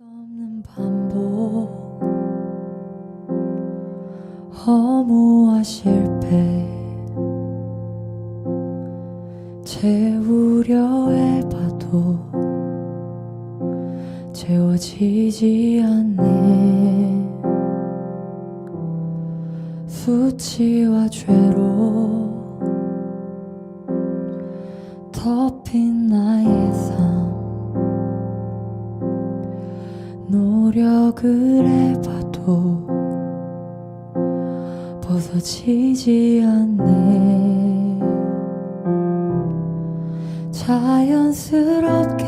없는 반복, 허무와 실패 채우려 해봐도 채워지지 않네. 수치와 죄로 덮인 나의 삶, 노력을 해봐도 벗어지지 않네. 자연스럽게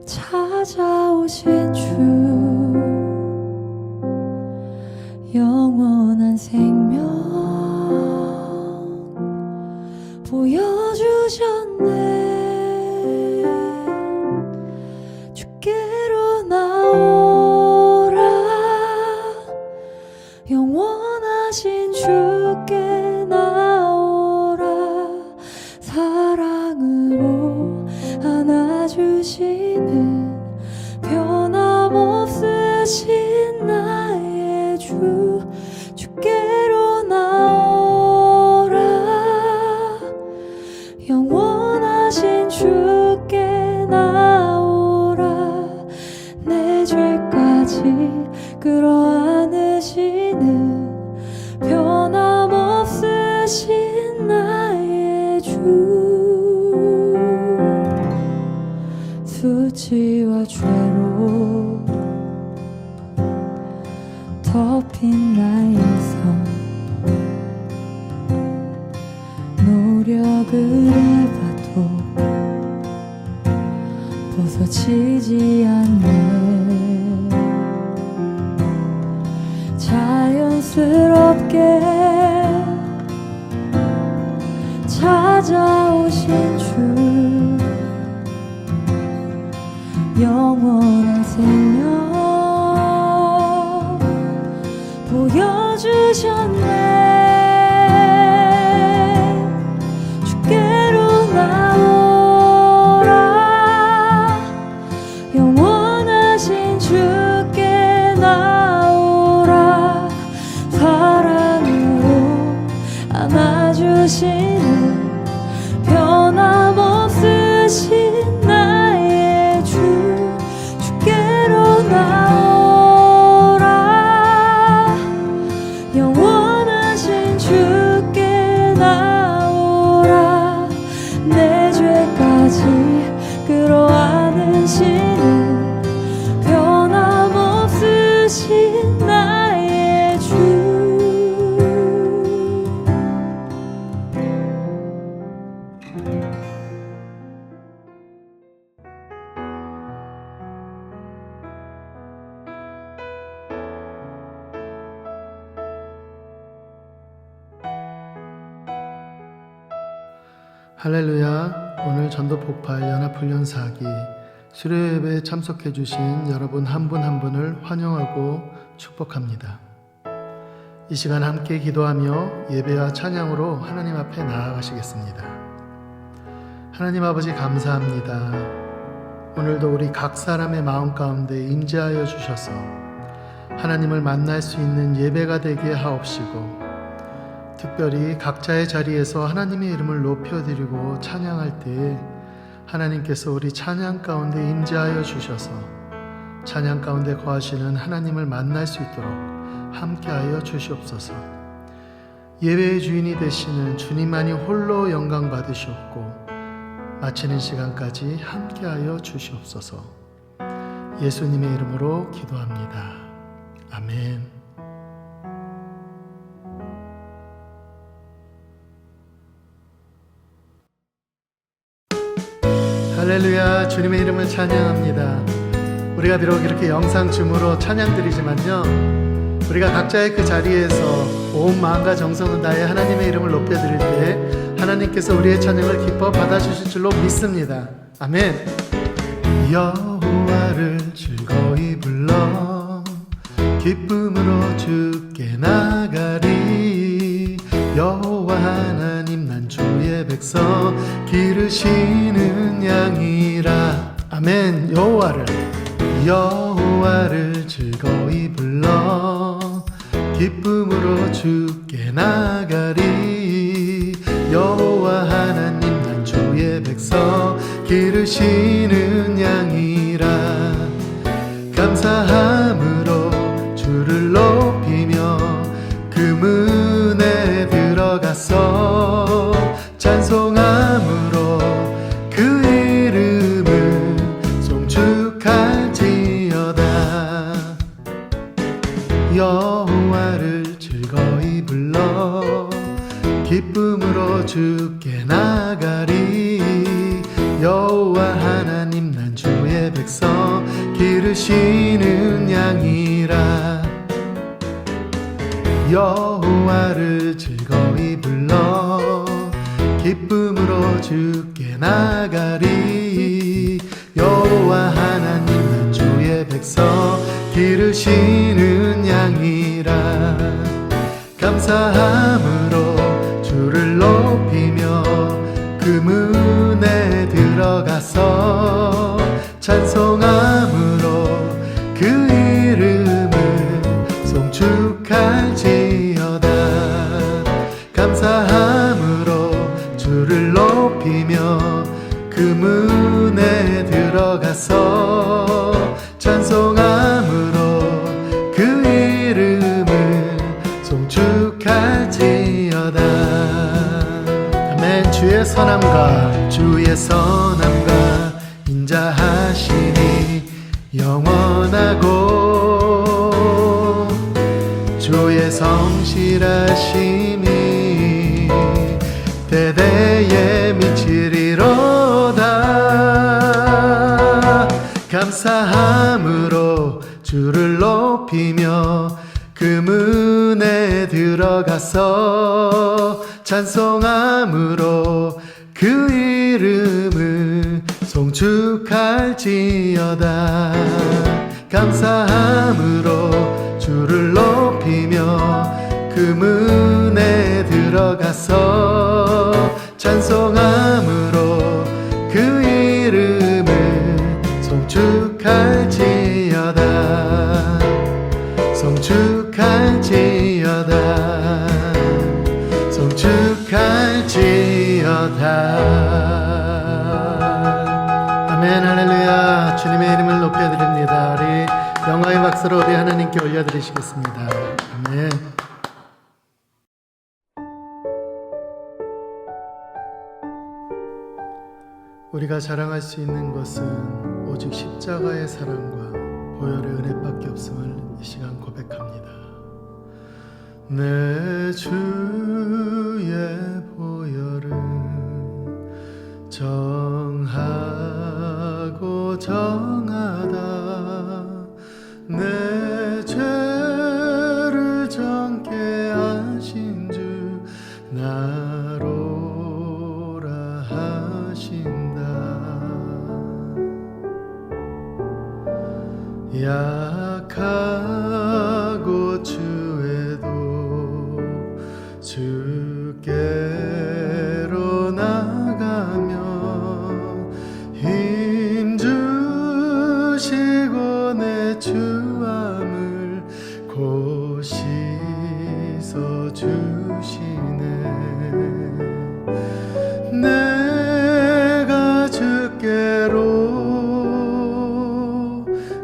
찾아오신 주, 영원한 생명 보여주셨네. 주께로 나오라, 영원하신 주께 나오라. 사랑으로 안아주시는 변함없으신 나의 주, 주께로 나오라, 영원하신 주께 나오라. 내 죄까지 끌어안으시는 변함없으신 나의 주, 수치와 죄로 덮인 나의 삶, 노력을 해봐도 벗어지지 않네. 자연스럽게 찾아오신 주, 영원한 생명 보여주셨네. 주께로 나오라, 영원하신 주께 나오라. 사랑으로 안아주시는 변함없으신 나의 주, 주께로 나오라, 영원하신 주께 나오라. 내 죄까지 끌어안으시는 변함없으신 나의 주. 할렐루야. 오늘 전도 폭발 연합훈련 4기 수료예배에 참석해 주신 여러분 한 분 한 분을 환영하고 축복합니다. 이 시간 함께 기도하며 예배와 찬양으로 하나님 앞에 나아가시겠습니다. 하나님 아버지 감사합니다. 오늘도 우리 각 사람의 마음 가운데 임재하여 주셔서 하나님을 만날 수 있는 예배가 되게 하옵시고, 특별히 각자의 자리에서 하나님의 이름을 높여드리고 찬양할 때에 하나님께서 우리 찬양 가운데 임재하여 주셔서 찬양 가운데 거하시는 하나님을 만날 수 있도록 함께하여 주시옵소서. 예배의 주인이 되시는 주님만이 홀로 영광 받으시옵고 마치는 시간까지 함께하여 주시옵소서. 예수님의 이름으로 기도합니다. 아멘. 할렐루야. 주님의 이름을 찬양합니다. 우리가 비록 이렇게 영상 줌으로 찬양 드리지만요, 우리가 각자의 그 자리에서 온 마음과 정성을 다해 하나님의 이름을 높여드릴 때 하나님께서 우리의 찬양을 기뻐 받아주실 줄로 믿습니다. 아멘. 여호와를 즐거이 불러 기쁨으로 주께 나가리. 여호와 하나님 난 주의 백성 기르시는 양이라. 아멘. 여호와를 즐거이 불러 기쁨으로 주께 나가리. 여호와 하나님 난 주의 백성 기르시는 양이라. 감사함으로 주를 높이며 그 문에 들어가서 찬송함으로 그 이름을 송축할지어다. 여호와를 즐거이 불러 기쁨으로 주께 나가리. 여호와 하나님 난 주의 백성 기르시는 양이라. 여호와를 즐거이 불러 기쁨으로 주께 나가리. 여호와 하나님 난 주의 백성 기르시는 양이라. 감사함으로 주를 높이며 그 문에 들어가서 찬송함으로 그 이름을 송축할지어다. 감사함으로 주를 높이며 그 문에 들어가서 찬송함으로 그 이름을 송축할지어다. 아멘. 주의 선함과 인자하시니 영원하고 주의 성실하심이 대대에 미치리로다. 감사함으로 주를 높이며 그 문에 들어가서 찬송함으로 그 이름을 송축할지어다. 감사함으로 주를 높이며 그 문에 들어가서 찬송함으로 그 이름을 송축할지어다. 송축할지어다. 송축할지어다. 아멘. 할렐루야. 주님의 이름을 높여드립니다. 우리 영광의 박수로 우리 하나님께 올려드리시겠습니다. 아멘. 우리가 자랑할 수 있는 것은 오직 십자가의 사랑과 보혈의 은혜밖에 없음을 이 시간 고백합니다. 내 주의 보혈은 정하고 정하다. 내 죄를 정케 하신 주 나로라 하신다. 약하고 추해도 주께로 나가면 힘 주시고 내 주함을 곧 씻어 주시네. 내가 주께로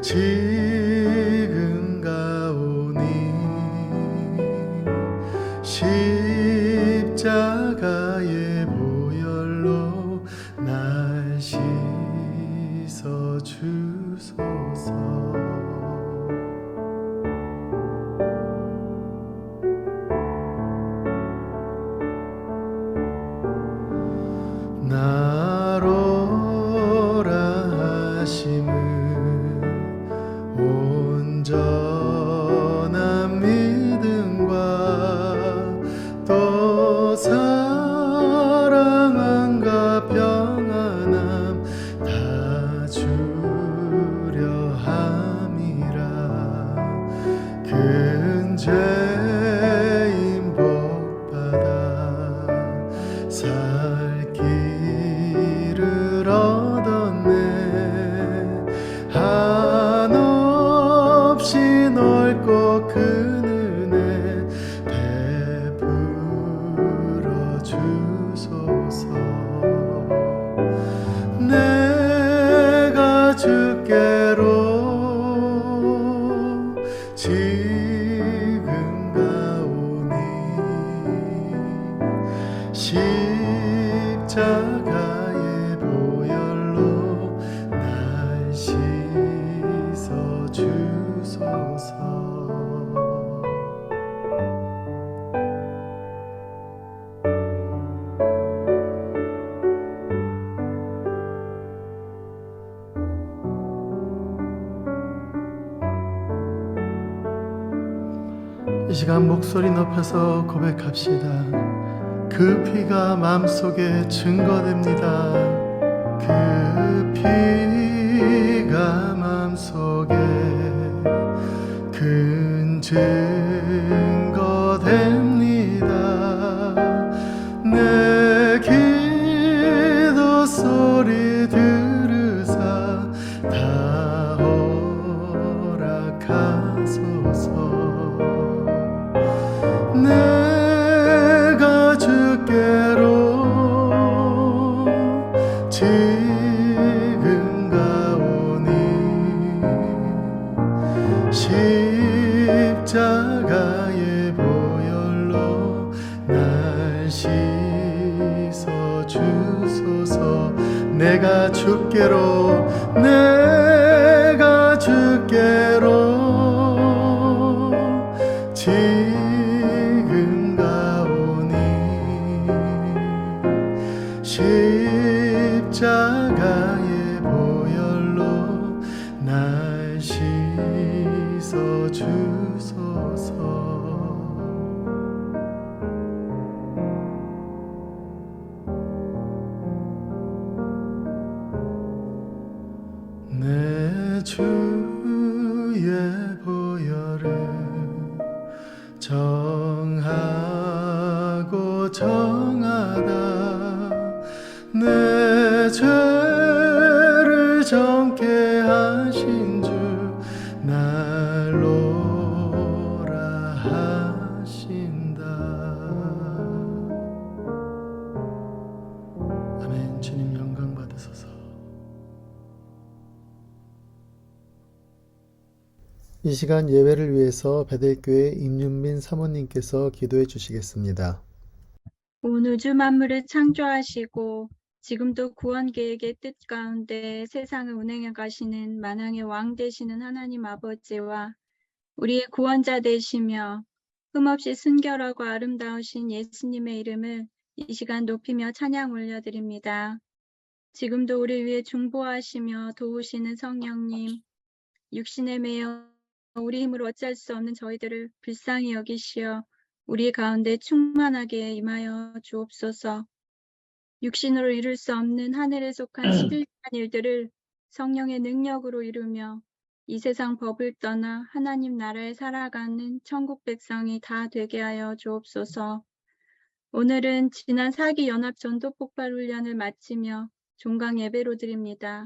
지금 가오니 십자가의 보혈로 날 씻어 주소서. 밝고 큰 은혜 베풀어 주소서. 내가 주께로 지금 가오니 십자가의 보혈로 날 씻어 주소서. 이 시간 목소리 높여서 고백합시다. 그 피가 마음속에 증거됩니다. 그 피가 마음속에 큰 증거됩니다. 내 기도 소리 들으사 다 허락하소서. 내가 주께로 지금 가오니 십자가의 보혈로 날 씻어 주소서. 내가 주께로 지금 가오니 십자가의 보혈로 날 씻어 주소서. 내 주의 보혈을 정하고 정하다 내 죄를 정케 하신 주 날 놓으라 하신다. 아멘. 주님 영광 받으소서. 이 시간 예배를 위해서 베델교회 임윤민 사모님께서 기도해 주시겠습니다. 온 우주 만물을 창조하시고 지금도 구원 계획의 뜻 가운데 세상을 운행해 가시는 만왕의 왕 되시는 하나님 아버지와 우리의 구원자 되시며 흠없이 순결하고 아름다우신 예수님의 이름을 이 시간 높이며 찬양 올려드립니다. 지금도 우리 위해 중보하시며 도우시는 성령님, 육신에 매여 우리 힘으로 어찌할 수 없는 저희들을 불쌍히 여기시어 우리 가운데 충만하게 임하여 주옵소서. 육신으로 이룰 수 없는 하늘에 속한 신실한 일들을 성령의 능력으로 이루며 이 세상 법을 떠나 하나님 나라에 살아가는 천국 백성이 다 되게 하여 주옵소서. 오늘은 지난 4기 연합 전도 폭발 훈련을 마치며 종강 예배로 드립니다.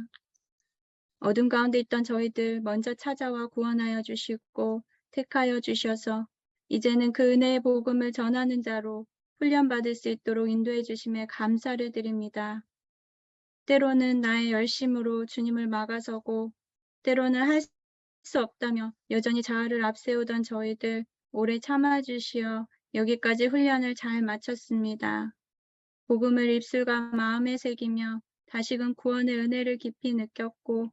어둠 가운데 있던 저희들 먼저 찾아와 구원하여 주시고 택하여 주셔서 이제는 그 은혜의 복음을 전하는 자로 훈련받을 수 있도록 인도해 주심에 감사를 드립니다. 때로는 나의 열심으로 주님을 막아서고 때로는 할 수 없다며 여전히 자아를 앞세우던 저희들 오래 참아주시어 여기까지 훈련을 잘 마쳤습니다. 복음을 입술과 마음에 새기며 다시금 구원의 은혜를 깊이 느꼈고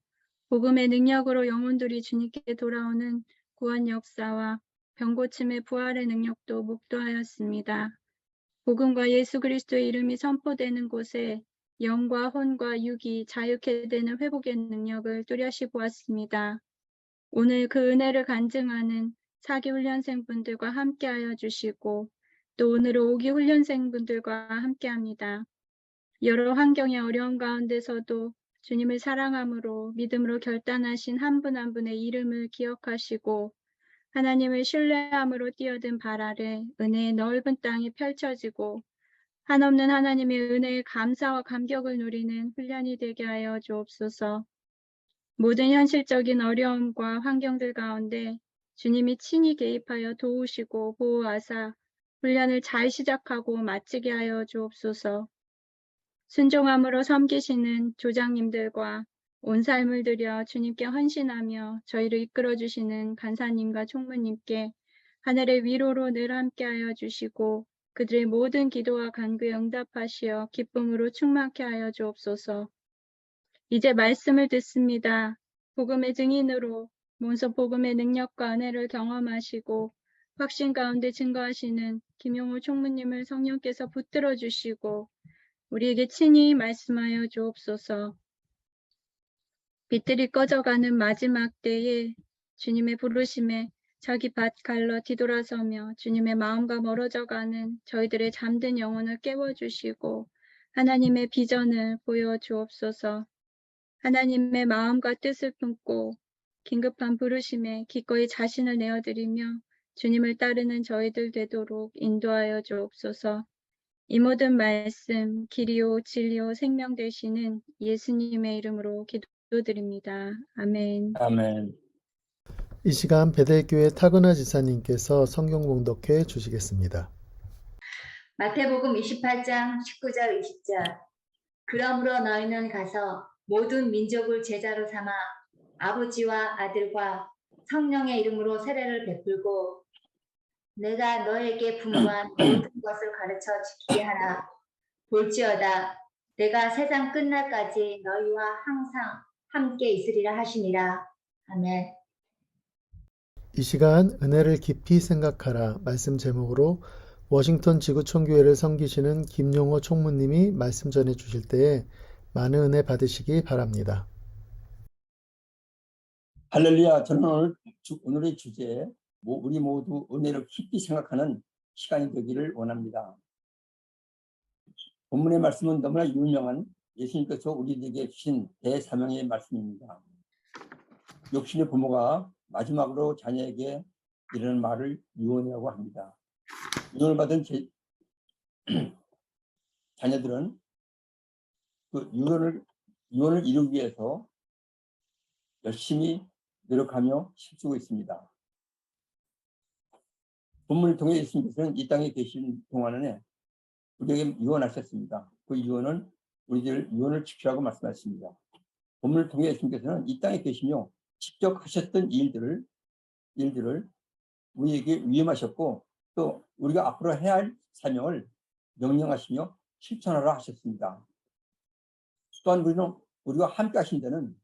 복음의 능력으로 영혼들이 주님께 돌아오는 구원 역사와 병고침의 부활의 능력도 목도하였습니다. 복음과 예수 그리스도의 이름이 선포되는 곳에 영과 혼과 육이 자유케 되는 회복의 능력을 뚜렷이 보았습니다. 오늘 그 은혜를 간증하는 4기 훈련생분들과 함께하여 주시고 또 오늘 5기 훈련생분들과 함께합니다. 여러 환경의 어려운 가운데서도 주님을 사랑함으로 믿음으로 결단하신 한 분 한 분의 이름을 기억하시고 하나님을 신뢰함으로 뛰어든 발 아래 은혜의 넓은 땅이 펼쳐지고 한없는 하나님의 은혜에 감사와 감격을 누리는 훈련이 되게 하여 주옵소서. 모든 현실적인 어려움과 환경들 가운데 주님이 친히 개입하여 도우시고 보호하사 훈련을 잘 시작하고 마치게 하여 주옵소서. 순종함으로 섬기시는 조장님들과 온 삶을 들여 주님께 헌신하며 저희를 이끌어 주시는 간사님과 총무님께 하늘의 위로로 늘 함께하여 주시고 그들의 모든 기도와 간구에 응답하시어 기쁨으로 충만케 하여 주옵소서. 이제 말씀을 듣습니다. 복음의 증인으로 먼저 복음의 능력과 은혜를 경험하시고 확신 가운데 증거하시는 김용호 총무님을 성령께서 붙들어 주시고 우리에게 친히 말씀하여 주옵소서. 빛들이 꺼져가는 마지막 때에 주님의 부르심에 자기 밭 갈러 뒤돌아서며 주님의 마음과 멀어져가는 저희들의 잠든 영혼을 깨워주시고 하나님의 비전을 보여주옵소서. 하나님의 마음과 뜻을 품고 긴급한 부르심에 기꺼이 자신을 내어드리며 주님을 따르는 저희들 되도록 인도하여 주옵소서. 이 모든 말씀 길이요 진리요 생명 되시는 예수님의 이름으로 기도드립니다. 아멘. 아멘. 이 시간 베델교회 타그나 지사님께서 성경 봉독해 주시겠습니다. 마태복음 28장 19절 20절. 그러므로 너희는 가서 모든 민족을 제자로 삼아 아버지와 아들과 성령의 이름으로 세례를 베풀고 내가 너에게 분부한 모든 것을 가르쳐 지키게 하라. 볼지어다 내가 세상 끝날까지 너희와 항상 함께 있으리라 하시니라. 아멘. 이 시간 은혜를 깊이 생각하라 말씀 제목으로 워싱턴 지구촌교회를 섬기시는 김용호 총무님이 말씀 전해 주실 때에 많은 은혜 받으시기 바랍니다. 할렐루야. 저는 오늘의 주제 우리 모두 은혜를 깊이 생각하는 시간이 되기를 원합니다. 본문의 말씀은 너무나 유명한 예수님께서 우리에게 주신 대사명의 말씀입니다. 육신의 부모가 마지막으로 자녀에게 이런 말을 유언이라고 합니다. 유언을 받은 자녀들은 그 유언을 이루기 위해서 열심히 노력하며 힘쓰고 있습니다. 본문을 통해 예수님께서는 이 땅에 계신 동안에 우리에게 유언하셨습니다. 그 유언은 우리들 유언을 지키라고 말씀하셨습니다. 본문을 통해 예수님께서는 이 땅에 계시며 직접 하셨던 일들을 우리에게 위임하셨고 또 우리가 앞으로 해야 할 사명을 명령하시며 실천하라 하셨습니다. 또한 우리가 함께 하신 데는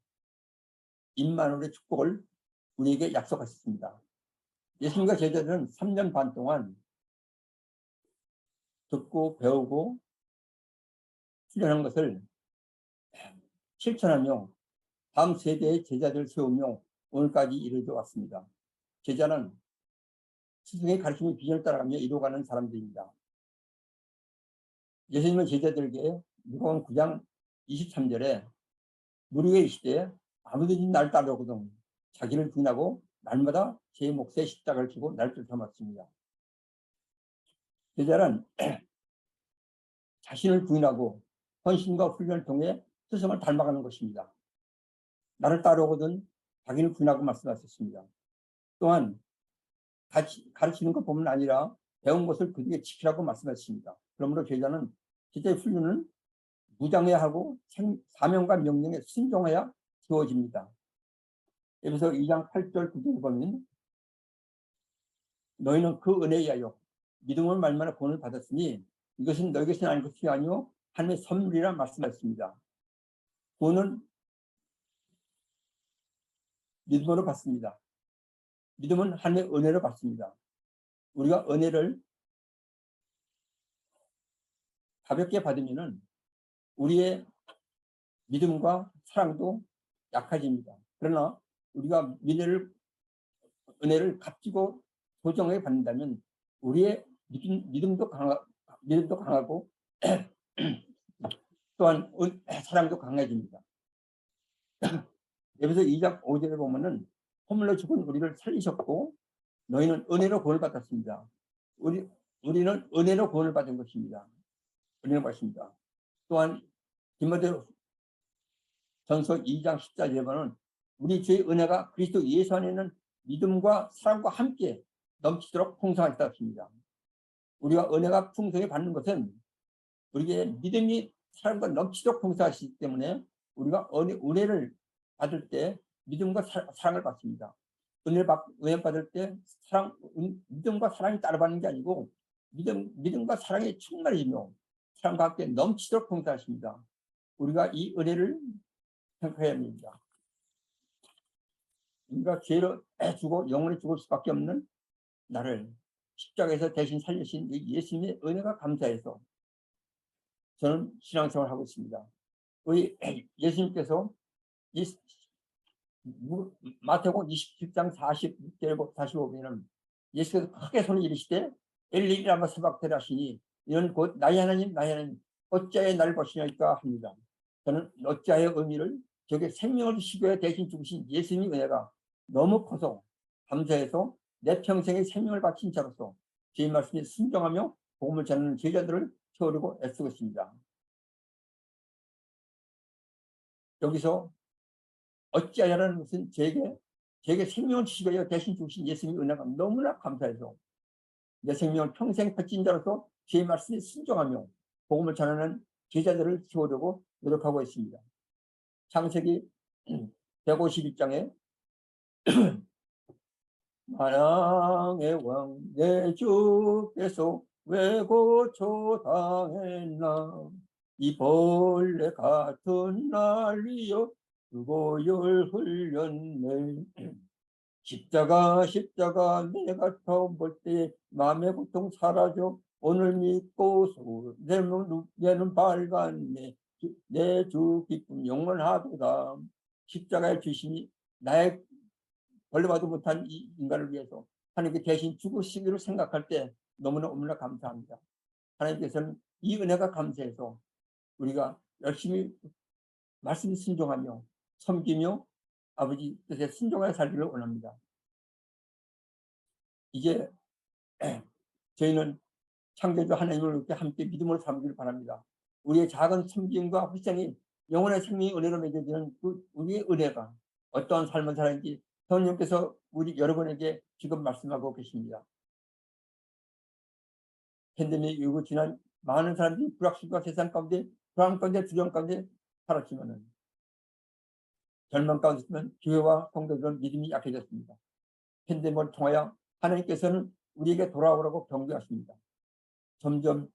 임마누엘의 축복을 우리에게 약속하셨습니다. 예수님과 제자들은 3년 반 동안 듣고 배우고 훈련한 것을 실천하며 다음 세대의 제자들을 세우며 오늘까지 이르러 왔습니다. 제자는 스승의 가르침의 비전을 따라가며 이루어가는 사람들입니다. 예수님은 제자들에게 누가복음 9장 23절에 무리의 시대에 아무든지 날 따르거든 자기를 부인하고 날마다 제 몫에 십자가를 지고 날 쫓아왔습니다. 제자는 자신을 부인하고 헌신과 훈련을 통해 스승을 닮아가는 것입니다. 나를 따르거든 자기를 부인하고 말씀하셨습니다. 또한 가르치는 것뿐만 아니라 배운 것을 그들에게 지키라고 말씀하셨습니다. 그러므로 제자의 훈련은 무장해야 하고 사명과 명령에 순종해야 세워집니다. 에베소 2장 8절 9절을 보면 너희는 그 은혜에 의하여 믿음을 말미암아 구원을 받았으니 이것은 너희에게서 난 것이 아니요 하나님의 선물이라 말씀하셨습니다. 구원은 믿음으로 받습니다. 믿음은 하나님의 은혜로 받습니다. 우리가 은혜를 가볍게 받으면은 우리의 믿음과 사랑도 약해집니다. 그러나 우리가 은혜를 값지고 소중하게 받는다면 우리의 믿음도 강하고 또한 사랑도 강해집니다. 에베소 2장 5절에 보면은 허물로 죽은 우리를 살리셨고 너희는 은혜로 구원을 받았습니다. 우리는 은혜로 구원을 받은 것입니다. 은혜로 받습니다. 또한 디모데전서 2장 14절에 보면 우리 주의 은혜가 그리스도 예수 안에는 믿음과 사랑과 함께 넘치도록 풍성하시다 했습니다. 우리가 은혜가 풍성히 받는 것은 우리의 믿음이 사랑과 넘치도록 풍성하시기 때문에 우리가 은혜를 받을 때 믿음과 사랑을 받습니다. 은혜 받을 때 믿음과 사랑이 따라받는 게 아니고 믿음과 사랑이 충만해지며 사랑과 함께 넘치도록 풍성하십니다. 우리가 이 은혜를 생각해야 합니다. 우리가 죄를 주고 영원히 죽을 수밖에 없는 나를 십자가에서 대신 살리신 예수님의 은혜가 감사해서 저는 신앙생활을 하고 있습니다. 우리 예수님께서 마태복음 27장 46절 45절에는 예수께서 크게 손을 이르시되 엘리 라마 사박테라 하시니 이는 곧 나의 하나님 나의 하나님 어찌하여 나를 보시나이까 합니다. 저는 어찌하여 의미를 저게 생명을 주시기 위해 대신 죽으신 예수님의 은혜가 너무 커서 감사해서 내 평생의 생명을 바친 자로서 주의 말씀에 순종하며 복음을 전하는 제자들을 세우려고 애쓰고 있습니다. 여기서 어찌하여라는 것은 제게 생명을 주시기 위해 대신 죽으신 예수님의 은혜가 너무나 감사해서 내 생명을 평생 바친 자로서 주의 말씀에 순종하며 복음을 전하는 제자들을 세우려고 노력하고 있습니다. 창세기 151장에 만왕의 왕 내 주께서 왜 고초당했나 이 벌레 같은 날이여 수고열 흘렸네 십자가 내가 처음 볼 때 마음의 고통 사라져 오늘 믿고서 내 눈은 밝았네 내 주 기쁨 영원하도다. 십자가의 주심이 나의 벌레봐도 못한 이 인간을 위해서 하나님께 대신 죽으시기로 생각할 때 너무나 감사합니다. 하나님께서는 이 은혜가 감사해서 우리가 열심히 말씀 순종하며 섬기며 아버지 뜻에 순종하여 살기를 원합니다. 이제 저희는 창조주 하나님을 이렇게 함께 믿음으로 섬기길 바랍니다. 우리의 작은 섬김과 희생이 영원의 생명의 은혜로 맺어지는 그 우리의 은혜가 어떠한 삶을 살았는지 성령께서 우리 여러분에게 지금 말씀하고 계십니다. 팬데믹 이후 지난 많은 사람들이 불확실과 세상 가운데 불안 가운데 두려움 가운데 살았지만은 절망 가운데 있으면 교회와 성도들은 믿음이 약해졌습니다. 팬데믹을 통하여 하나님께서는 우리에게 돌아오라고 경고하십니다. 점점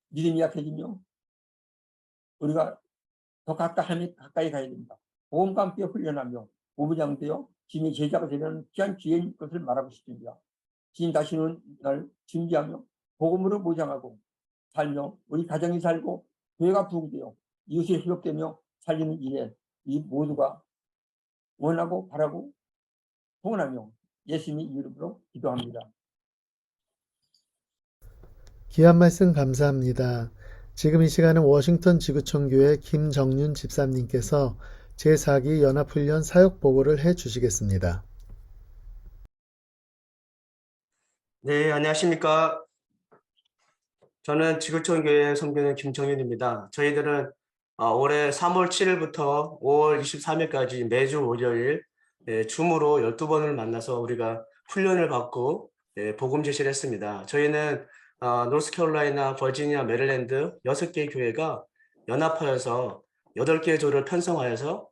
믿음이 약해지며 우리가 더 가까이 가야 됩니다. 복음과 함께 훈련하며 오부장되어 주님의 제자가 되는 귀한 기회인 것을 말하고 싶습니다. 주님 다시는 날 준비하며 복음으로 모장하고 살며 우리 가정이 살고 교회가 부흥되어 이웃이 회복되며 살리는 일에 이 모두가 원하고 바라고 소원하며 예수님의 이름으로 기도합니다. 귀한 말씀 감사합니다. 지금 이 시간은 워싱턴 지구촌교회 김정윤 집사님께서 제4기 연합훈련 사역보고를 해주시겠습니다. 네, 안녕하십니까. 저는 지구촌교회 선교는 김정윤입니다. 저희들은 올해 3월 7일부터 5월 23일까지 매주 월요일 줌으로 12번을 만나서 우리가 훈련을 받고 복음 제시를 했습니다. 저희는 노스캐롤라이나, 버지니아, 메릴랜드 6개 교회가 연합하여서 8개의 조를 편성하여서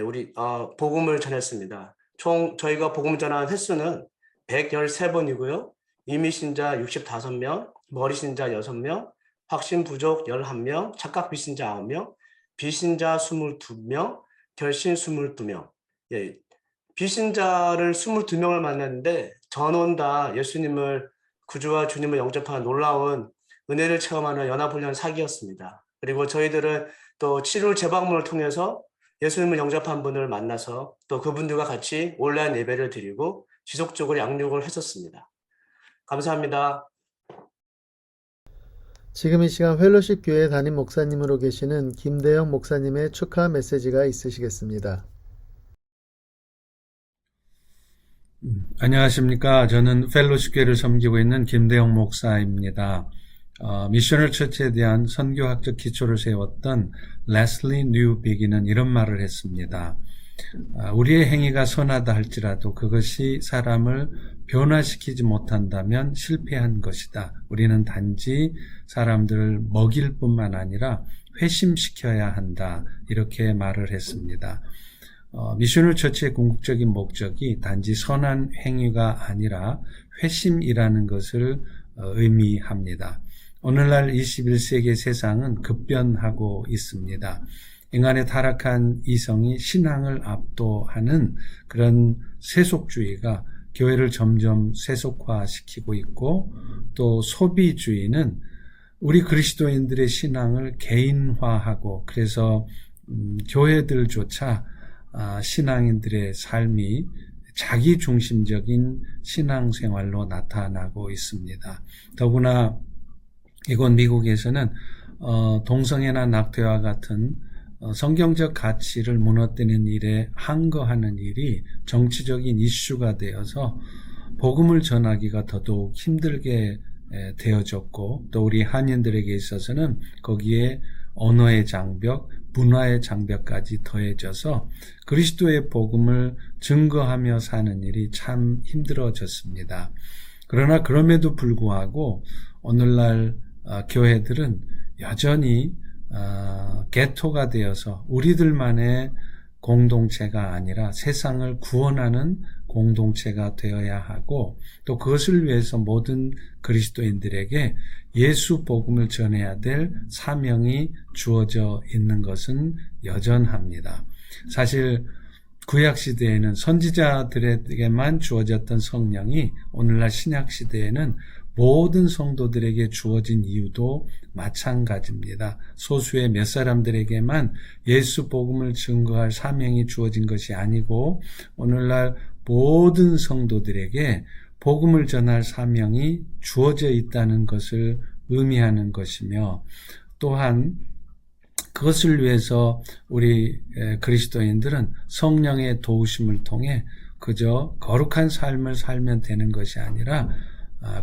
우리 복음을 전했습니다. 총 저희가 복음 전한 횟수는 113번이고요. 이미신자 65명, 머리신자 6명, 확신부족 11명, 착각비신자 9명, 비신자 22명, 결신 22명. 비신자를 22명을 만났는데 전원 다 예수님을 구주와 주님을 영접한 놀라운 은혜를 체험하는 연합훈련 4기였습니다. 그리고 저희들은 또 7월 재방문을 통해서 예수님을 영접한 분을 만나서 또 그분들과 같이 온라인 예배를 드리고 지속적으로 양육을 했었습니다. 감사합니다. 지금 이 시간 펠로십 교회 담임 목사님으로 계시는 김대영 목사님의 축하 메시지가 있으시겠습니다. 안녕하십니까. 저는 펠로십 교회를 섬기고 있는 김대영 목사입니다. 미셔널 처치에 대한 선교학적 기초를 세웠던 레슬리 뉴비기는 이런 말을 했습니다. 우리의 행위가 선하다 할지라도 그것이 사람을 변화시키지 못한다면 실패한 것이다. 우리는 단지 사람들을 먹일 뿐만 아니라 회심시켜야 한다. 이렇게 말을 했습니다. 미셔널 처치의 궁극적인 목적이 단지 선한 행위가 아니라 회심이라는 것을 의미합니다. 오늘날 21세기 세상은 급변하고 있습니다. 인간의 타락한 이성이 신앙을 압도하는 그런 세속주의가 교회를 점점 세속화시키고 있고, 또 소비주의는 우리 그리스도인들의 신앙을 개인화하고, 그래서 교회들조차 신앙인들의 삶이 자기중심적인 신앙생활로 나타나고 있습니다. 더구나 이곳 미국에서는 동성애나 낙태와 같은 성경적 가치를 무너뜨리는 일에 항거하는 일이 정치적인 이슈가 되어서 복음을 전하기가 더더욱 힘들게 되어졌고, 또 우리 한인들에게 있어서는 거기에 언어의 장벽, 문화의 장벽까지 더해져서 그리스도의 복음을 증거하며 사는 일이 참 힘들어졌습니다. 그러나 그럼에도 불구하고 오늘날 교회들은 여전히 게토가 되어서 우리들만의 공동체가 아니라 세상을 구원하는 공동체가 되어야 하고, 또 그것을 위해서 모든 그리스도인들에게 예수 복음을 전해야 될 사명이 주어져 있는 것은 여전합니다. 사실 구약 시대에는 선지자들에게만 주어졌던 성령이 오늘날 신약 시대에는 모든 성도들에게 주어진 이유도 마찬가지입니다. 소수의 몇 사람들에게만 예수 복음을 증거할 사명이 주어진 것이 아니고 오늘날 모든 성도들에게 복음을 전할 사명이 주어져 있다는 것을 의미하는 것이며, 또한 그것을 위해서 우리 그리스도인들은 성령의 도우심을 통해 그저 거룩한 삶을 살면 되는 것이 아니라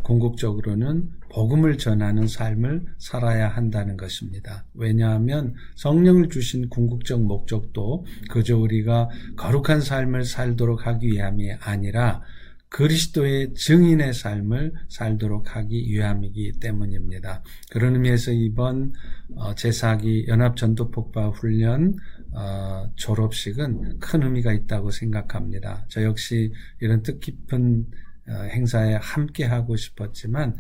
궁극적으로는 복음을 전하는 삶을 살아야 한다는 것입니다. 왜냐하면 성령을 주신 궁극적 목적도 그저 우리가 거룩한 삶을 살도록 하기 위함이 아니라 그리스도의 증인의 삶을 살도록 하기 위함이기 때문입니다. 그런 의미에서 이번 제4기 연합전도폭파 훈련 졸업식은 큰 의미가 있다고 생각합니다. 저 역시 이런 뜻깊은 행사에 함께하고 싶었지만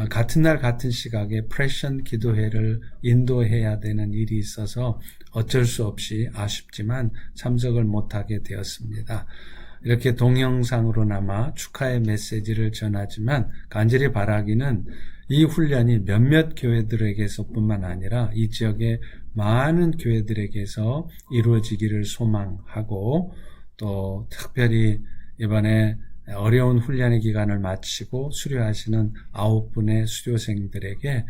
같은 날 같은 시각에 프레션 기도회를 인도해야 되는 일이 있어서 어쩔 수 없이 아쉽지만 참석을 못하게 되었습니다. 이렇게 동영상으로나마 축하의 메시지를 전하지만 간절히 바라기는 이 훈련이 몇몇 교회들에게서뿐만 아니라 이 지역의 많은 교회들에게서 이루어지기를 소망하고, 또 특별히 이번에 어려운 훈련의 기간을 마치고 수료하시는 9분의 수료생들에게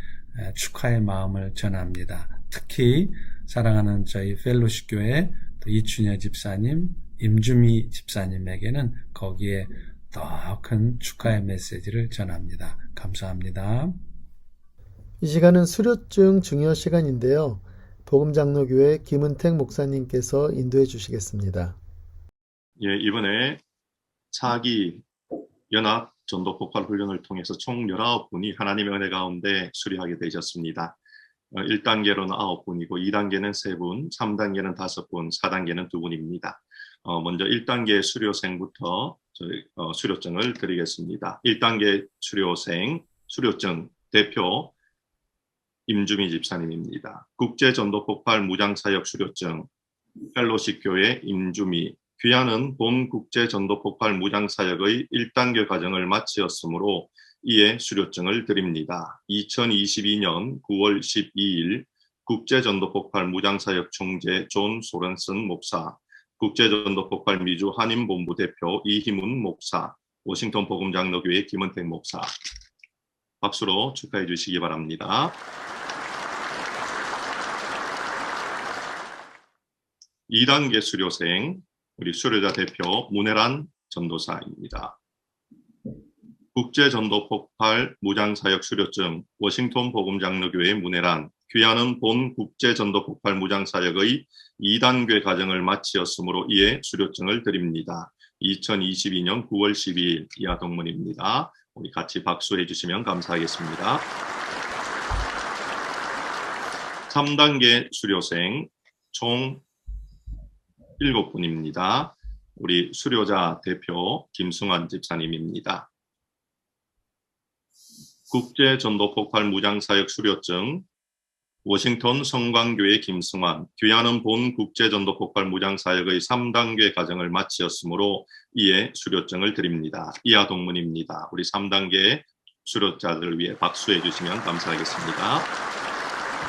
축하의 마음을 전합니다. 특히 사랑하는 저희 펠로십 교회 이춘여 집사님, 임주미 집사님에게는 거기에 더 큰 축하의 메시지를 전합니다. 감사합니다. 이 시간은 수료증 중요 시간인데요. 복음장로교회 김은택 목사님께서 인도해 주시겠습니다. 예, 이번에 4기 연합 전도 폭발 훈련을 통해서 총 19분이 하나님의 은혜 가운데 수료하게 되셨습니다. 1단계로는 9분이고 2단계는 3분, 3단계는 5분, 4단계는 2분입니다. 먼저 1단계 수료생부터 수료증을 드리겠습니다. 1단계 수료증 대표 임주미 집사님입니다. 국제전도폭발 무장사역 수료증 펠로십 교회 임주미, 귀하는 본 국제전도폭발 무장사역의 1단계 과정을 마치었으므로 이에 수료증을 드립니다. 2022년 9월 12일 국제전도폭발 무장사역 총재 존 소렌슨 목사, 국제전도폭발 미주 한인본부 대표 이희문 목사, 워싱턴 복음장로교회 김은택 목사, 박수로 축하해 주시기 바랍니다. 2단계 수료생, 우리 수료자 대표 문혜란 전도사입니다. 국제전도폭발 무장사역 수료증 워싱턴 복음장로교회 문혜란, 귀하는 본 국제전도 폭발 무장사역의 2단계 과정을 마치었으므로 이에 수료증을 드립니다. 2022년 9월 12일 이하 동문입니다. 우리 같이 박수해 주시면 감사하겠습니다. 3단계 수료생 총 7분입니다. 우리 수료자 대표 김승환 집사님입니다. 국제전도폭발 무장사역 수료증 워싱턴 성광교회 김승환, 귀하는 본 국제전도폭발 무장사역의 3단계 과정을 마치었으므로 이에 수료증을 드립니다. 이하 동문입니다. 우리 3단계 수료자들을 위해 박수해 주시면 감사하겠습니다.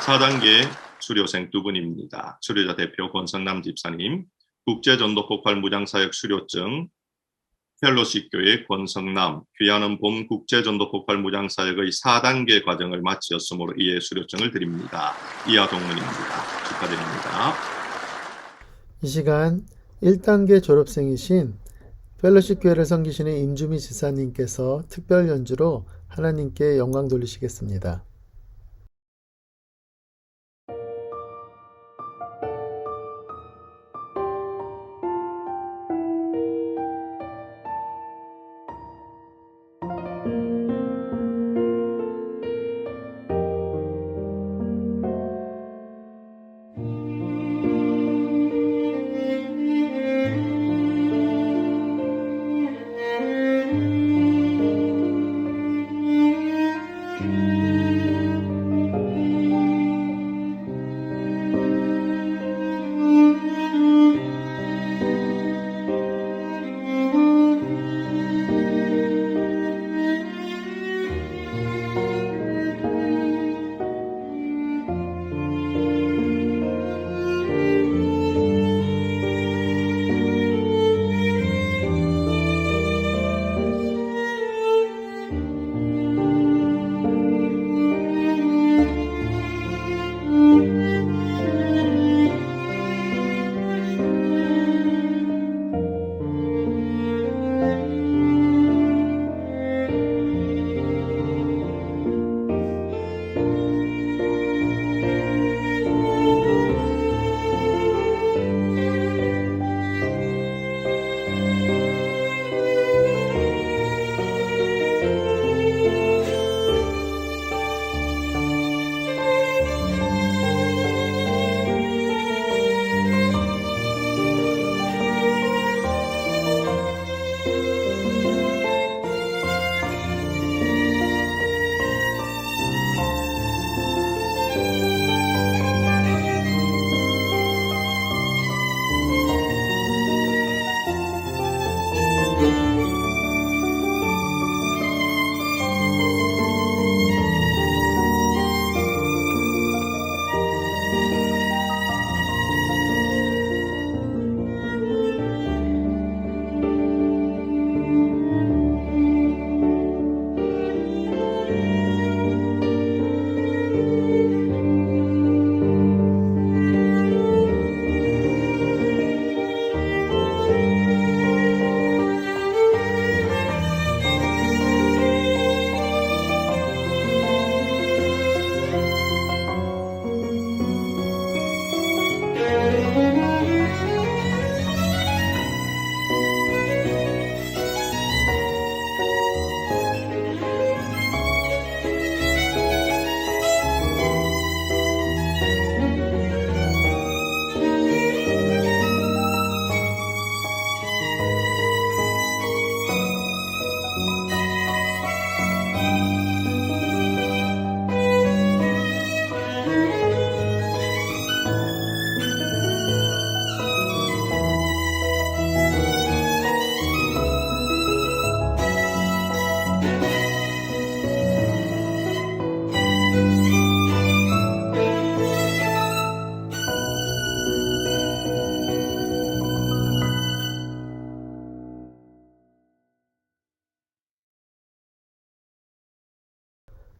4단계 수료생 2분입니다. 수료자 대표 권성남 집사님, 국제전도폭발 무장사역 수료증 펠로시교회 권성남, 귀하는 본 국제전도폭발 무장사역의 4단계 과정을 마치었으므로 이에 수료증을 드립니다. 이하 동문입니다. 축하드립니다. 이 시간 1단계 졸업생이신 펠로십 교회를 섬기시는 임주미 지사님께서 특별 연주로 하나님께 영광 돌리시겠습니다.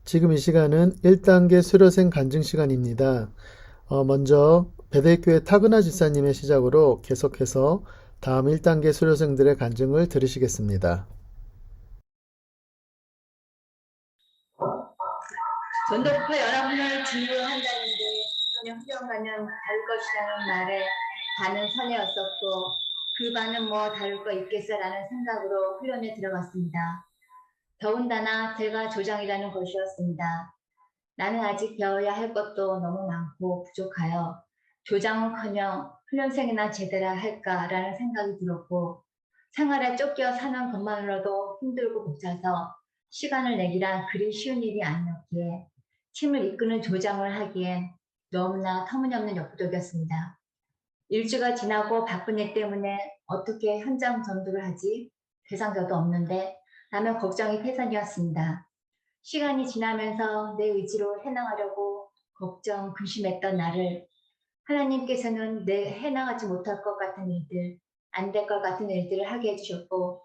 지금 이 시간은 1단계 수료생 간증 시간입니다. 먼저 베델교회 타그나 집사님의 시작으로 계속해서 다음 1단계 수료생들의 간증을 들으시겠습니다. 전도폭파 연합훈련을 주님으로 한다는데 그냥 훈련 가면 다를 것이라는 말에 반은 선회였었고 그 반은 뭐 다를 거 있겠어라는 생각으로 훈련에 들어갔습니다. 더군다나 제가 조장이라는 것이었습니다. 나는 아직 배워야 할 것도 너무 많고 부족하여 조장은커녕 훈련생이나 제대로 할까라는 생각이 들었고 생활에 쫓겨 사는 것만으로도 힘들고 벅차서 시간을 내기란 그리 쉬운 일이 아니었기에 팀을 이끄는 조장을 하기엔 너무나 터무니없는 역부족이었습니다. 일주가 지나고 바쁜 일 때문에 어떻게 현장 전도를 하지? 대상자도 없는데 라며 걱정이 태산이었습니다. 시간이 지나면서 내 의지로 해나가려고 걱정, 근심했던 나를 하나님께서는 내 해나가지 못할 것 같은 일들, 안 될 것 같은 일들을 하게 해주셨고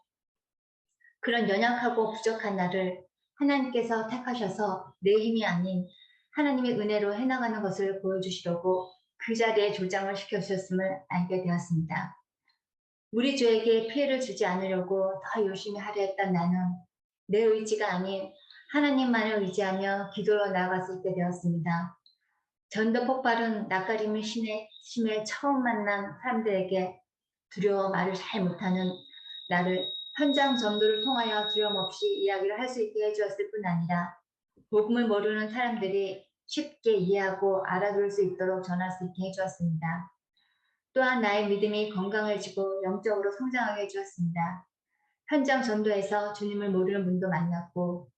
그런 연약하고 부족한 나를 하나님께서 택하셔서 내 힘이 아닌 하나님의 은혜로 해나가는 것을 보여주시려고 그 자리에 조장을 시켜주셨음을 알게 되었습니다. 우리 주에게 피해를 주지 않으려고 더 열심히 하려 했던 나는 내 의지가 아닌 하나님만을 의지하며 기도로 나아갔을 때 되었습니다. 전도 폭발은 낯가림을 심해 처음 만난 사람들에게 두려워 말을 잘 못하는 나를 현장 전도를 통하여 두려움 없이 이야기를 할 수 있게 해주었을 뿐 아니라 복음을 모르는 사람들이 쉽게 이해하고 알아들을 수 있도록 전할 수 있게 해주었습니다. 또한 나의 믿음이 건강해지고 영적으로 성장하게 해주었습니다. 현장 전도에서 주님을 모르는 분도 만났고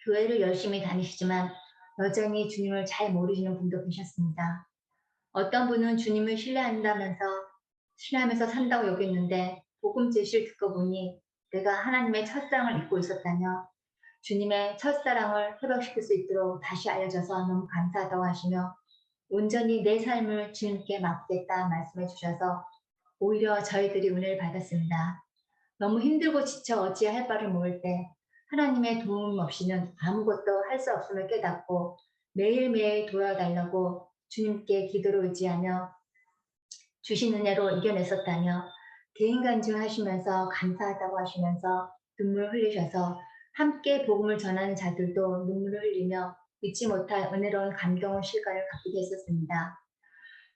교회를 열심히 다니시지만 여전히 주님을 잘 모르시는 분도 계셨습니다. 어떤 분은 주님을 신뢰하면서 산다고 여겼는데 복음 제시를 듣고 보니 내가 하나님의 첫사랑을 잊고 있었다며 주님의 첫사랑을 회복시킬 수 있도록 다시 알려줘서 너무 감사하다고 하시며 온전히 내 삶을 주님께 맡겠다 말씀해 주셔서 오히려 저희들이 은혜를 받았습니다. 너무 힘들고 지쳐 어찌할 바를 모를 때 하나님의 도움 없이는 아무것도 할 수 없음을 깨닫고 매일매일 도와달라고 주님께 기도로 의지하며 주신 은혜로 이겨냈었다며 대인간증 하시면서 감사하다고 하시면서 눈물 흘리셔서 함께 복음을 전하는 자들도 눈물을 흘리며 잊지 못할 은혜로운 감동의 시간을 갖게 됐었습니다.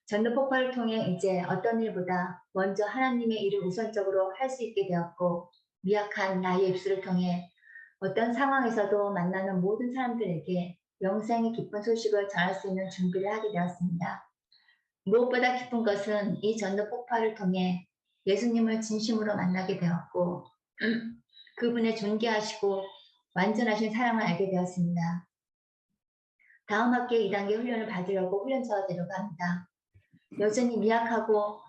전도 폭발을 통해 이제 어떤 일보다 먼저 하나님의 일을 우선적으로 할 수 있게 되었고 미약한 나의 입술을 통해 어떤 상황에서도 만나는 모든 사람들에게 영생의 기쁜 소식을 전할 수 있는 준비를 하게 되었습니다. 무엇보다 기쁜 것은 이 전도 폭발을 통해 예수님을 진심으로 만나게 되었고 그분의 존귀하시고 완전하신 사랑을 알게 되었습니다. 다음 학기에 2단계 훈련을 받으려고 훈련소가 데려갑니다. 여전히 미약하고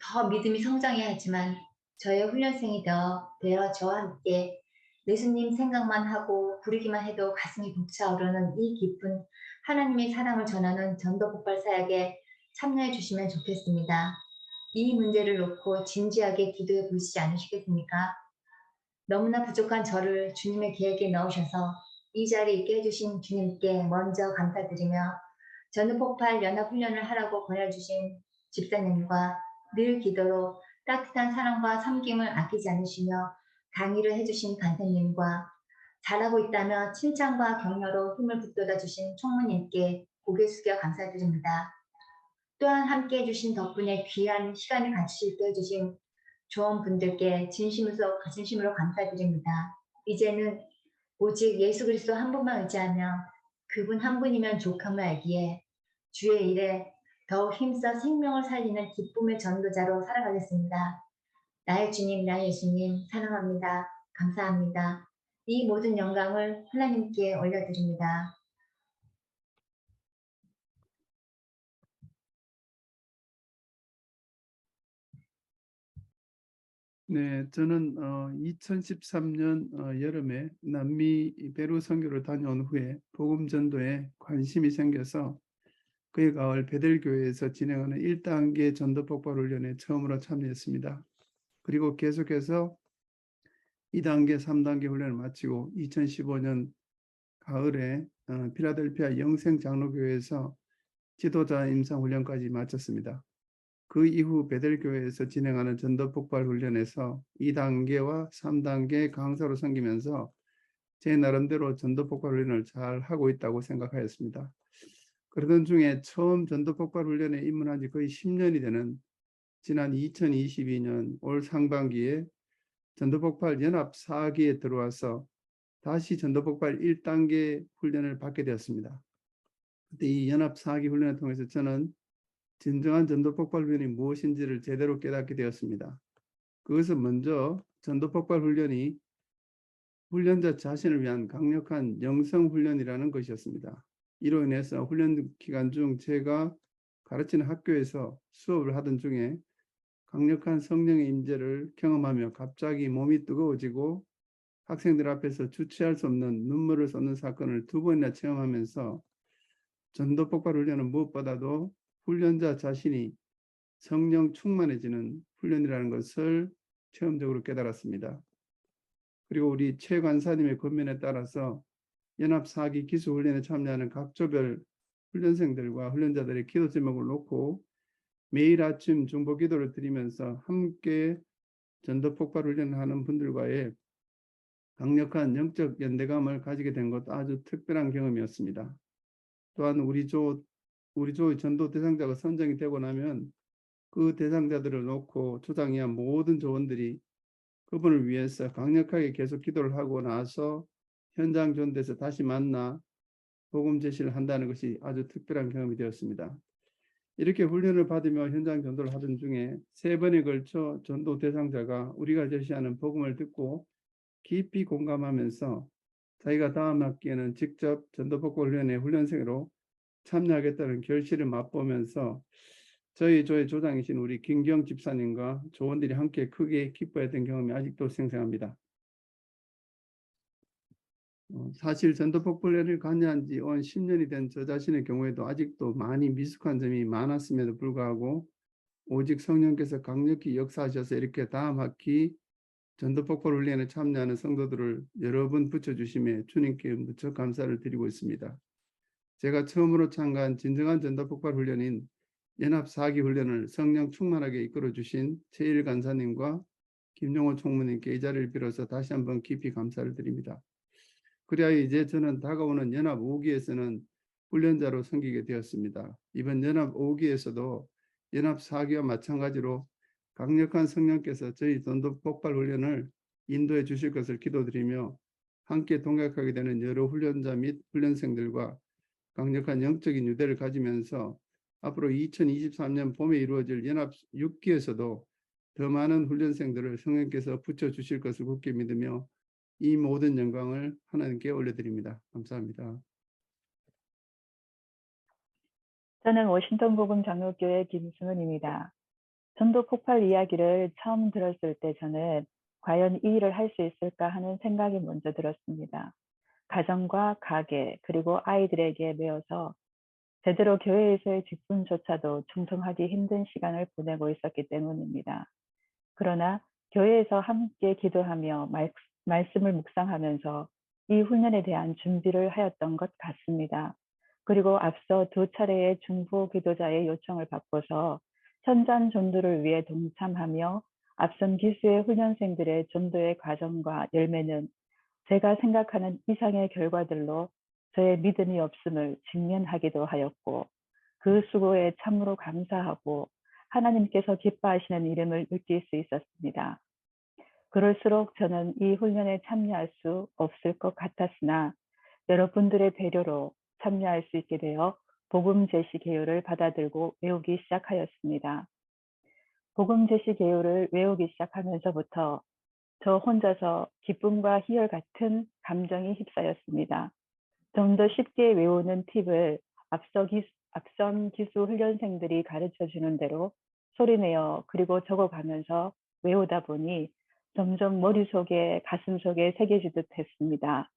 더 믿음이 성장해야 하지만 저의 훈련생이 되어 저와 함께 예수님 생각만 하고 부르기만 해도 가슴이 벅차오르는 이 깊은 하나님의 사랑을 전하는 전도 폭발 사역에 참여해 주시면 좋겠습니다. 이 문제를 놓고 진지하게 기도해 보시지 않으시겠습니까? 너무나 부족한 저를 주님의 계획에 넣으셔서 이 자리에 있게 해주신 주님께 먼저 감사드리며 전도 폭발 연합훈련을 하라고 권해주신 집사님과 늘 기도로 따뜻한 사랑과 섬김을 아끼지 않으시며 강의를 해주신 간사님과 잘하고 있다며 칭찬과 격려로 힘을 북돋아 주신 총무님께 고개 숙여 감사드립니다. 또한 함께 해주신 덕분에 귀한 시간을 같이 수 있게 해주신 조원분들께 진심으로 감사드립니다. 이제는 오직 예수 그리스도 한 분만 의지하며 그분 한 분이면 족함을 알기에 주의 일에 더욱 힘써 생명을 살리는 기쁨의 전도자로 살아가겠습니다. 나의 주님, 나의 예수님 사랑합니다. 감사합니다. 이 모든 영광을 하나님께 올려드립니다. 네, 저는 2013년 여름에 남미 페루 선교를 다녀온 후에 복음 전도에 관심이 생겨서 그해 가을 베델교회에서 진행하는 1단계 전도 폭발 훈련에 처음으로 참여했습니다. 그리고 계속해서 2단계, 3단계 훈련을 마치고 2015년 가을에 필라델피아 영생장로교회에서 지도자 임상 훈련까지 마쳤습니다. 그 이후 베델교회에서 진행하는 전도 폭발 훈련에서 2단계와 3단계 강사로 섬기면서 제 나름대로 전도 폭발 훈련을 잘 하고 있다고 생각하였습니다. 그러던 중에 처음 전도 폭발 훈련에 입문한 지 거의 10년이 되는 지난 2022년 올 상반기에 전도 폭발 연합 4기에 들어와서 다시 전도 폭발 1단계 훈련을 받게 되었습니다. 그때 이 연합 4기 훈련을 통해서 저는 진정한 전도 폭발 훈련이 무엇인지를 제대로 깨닫게 되었습니다. 그것은 먼저 전도 폭발 훈련이 훈련자 자신을 위한 강력한 영성 훈련이라는 것이었습니다. 이로 인해서 훈련 기간 중 제가 가르치는 학교에서 수업을 하던 중에 강력한 성령의 임재를 경험하며 갑자기 몸이 뜨거워지고 학생들 앞에서 주체할 수 없는 눈물을 쏟는 사건을 2번이나 체험하면서 전도 폭발 훈련은 무엇보다도 훈련자 자신이 성령 충만해지는 훈련이라는 것을 체험적으로 깨달았습니다. 그리고 우리 최 관사님의 권면에 따라서 연합 4기 기수 훈련에 참여하는 각 조별 훈련생들과 훈련자들의 기도 제목을 놓고 매일 아침 중보 기도를 드리면서 함께 전도 폭발 훈련을 하는 분들과의 강력한 영적 연대감을 가지게 된 것도 아주 특별한 경험이었습니다. 또한 우리 조의 전도 대상자가 선정이 되고 나면 그 대상자들을 놓고 조장이야 모든 조원들이 그분을 위해서 강력하게 계속 기도를 하고 나서 현장 전도에서 다시 만나 복음 제시를 한다는 것이 아주 특별한 경험이 되었습니다. 이렇게 훈련을 받으며 현장 전도를 하던 중에 3번에 걸쳐 전도 대상자가 우리가 제시하는 복음을 듣고 깊이 공감하면서 자기가 다음 학기에는 직접 전도 폭발 훈련의 훈련생으로 참여하겠다는 결실을 맛보면서 저희 조의 조장이신 우리 김경 집사님과 조원들이 함께 크게 기뻐했던 경험이 아직도 생생합니다. 사실 전도 폭발 훈련을 관여한 지 10년이 된 저 자신의 경우에도 아직도 많이 미숙한 점이 많았음에도 불구하고 오직 성령께서 강력히 역사하셔서 이렇게 다음 학기 전도 폭발 훈련에 참여하는 성도들을 여러 분 붙여주심에 주님께 무척 감사를 드리고 있습니다. 제가 처음으로 참가한 진정한 전도 폭발 훈련인 연합 4기 훈련을 성령 충만하게 이끌어주신 최일 간사님과 김용호 총무님께 이 자리를 빌어서 다시 한번 깊이 감사를 드립니다. 그래야 이제 저는 다가오는 연합 5기에서는 훈련자로 섬기게 되었습니다. 이번 연합 5기에서도 연합 4기와 마찬가지로 강력한 성령께서 저희 전도 폭발 훈련을 인도해 주실 것을 기도드리며 함께 동역하게 되는 여러 훈련자 및 훈련생들과 강력한 영적인 유대를 가지면서 앞으로 2023년 봄에 이루어질 연합 6기에서도 더 많은 훈련생들을 성령께서 붙여주실 것을 굳게 믿으며 이 모든 영광을 하나님께 올려드립니다. 감사합니다. 저는 워싱턴 복음 장로교회 김승은입니다. 전도 폭발 이야기를 처음 들었을 때 저는 과연 이 일을 할 수 있을까 하는 생각이 먼저 들었습니다. 가정과 가게 그리고 아이들에게 매여서 제대로 교회에서의 직분조차도 충성하기 힘든 시간을 보내고 있었기 때문입니다. 그러나 교회에서 함께 기도하며 말씀을 묵상하면서 이 훈련에 대한 준비를 하였던 것 같습니다. 그리고 앞서 2차례의 중보 기도자의 요청을 받고서 현장 전도를 위해 동참하며 앞선 기수의 훈련생들의 전도의 과정과 열매는 제가 생각하는 이상의 결과들로 저의 믿음이 없음을 직면하기도 하였고 그 수고에 참으로 감사하고 하나님께서 기뻐하시는 이름을 느낄 수 있었습니다. 그럴수록 저는 이 훈련에 참여할 수 없을 것 같았으나 여러분들의 배려로 참여할 수 있게 되어 복음 제시 개요를 받아들고 외우기 시작하였습니다. 복음 제시 개요를 외우기 시작하면서부터 저 혼자서 기쁨과 희열 같은 감정이 휩싸였습니다. 좀 더 쉽게 외우는 팁을 앞선 기수 훈련생들이 가르쳐주는 대로 소리내어 그리고 적어가면서 외우다 보니 점점 머릿속에 가슴속에 새겨지듯 했습니다.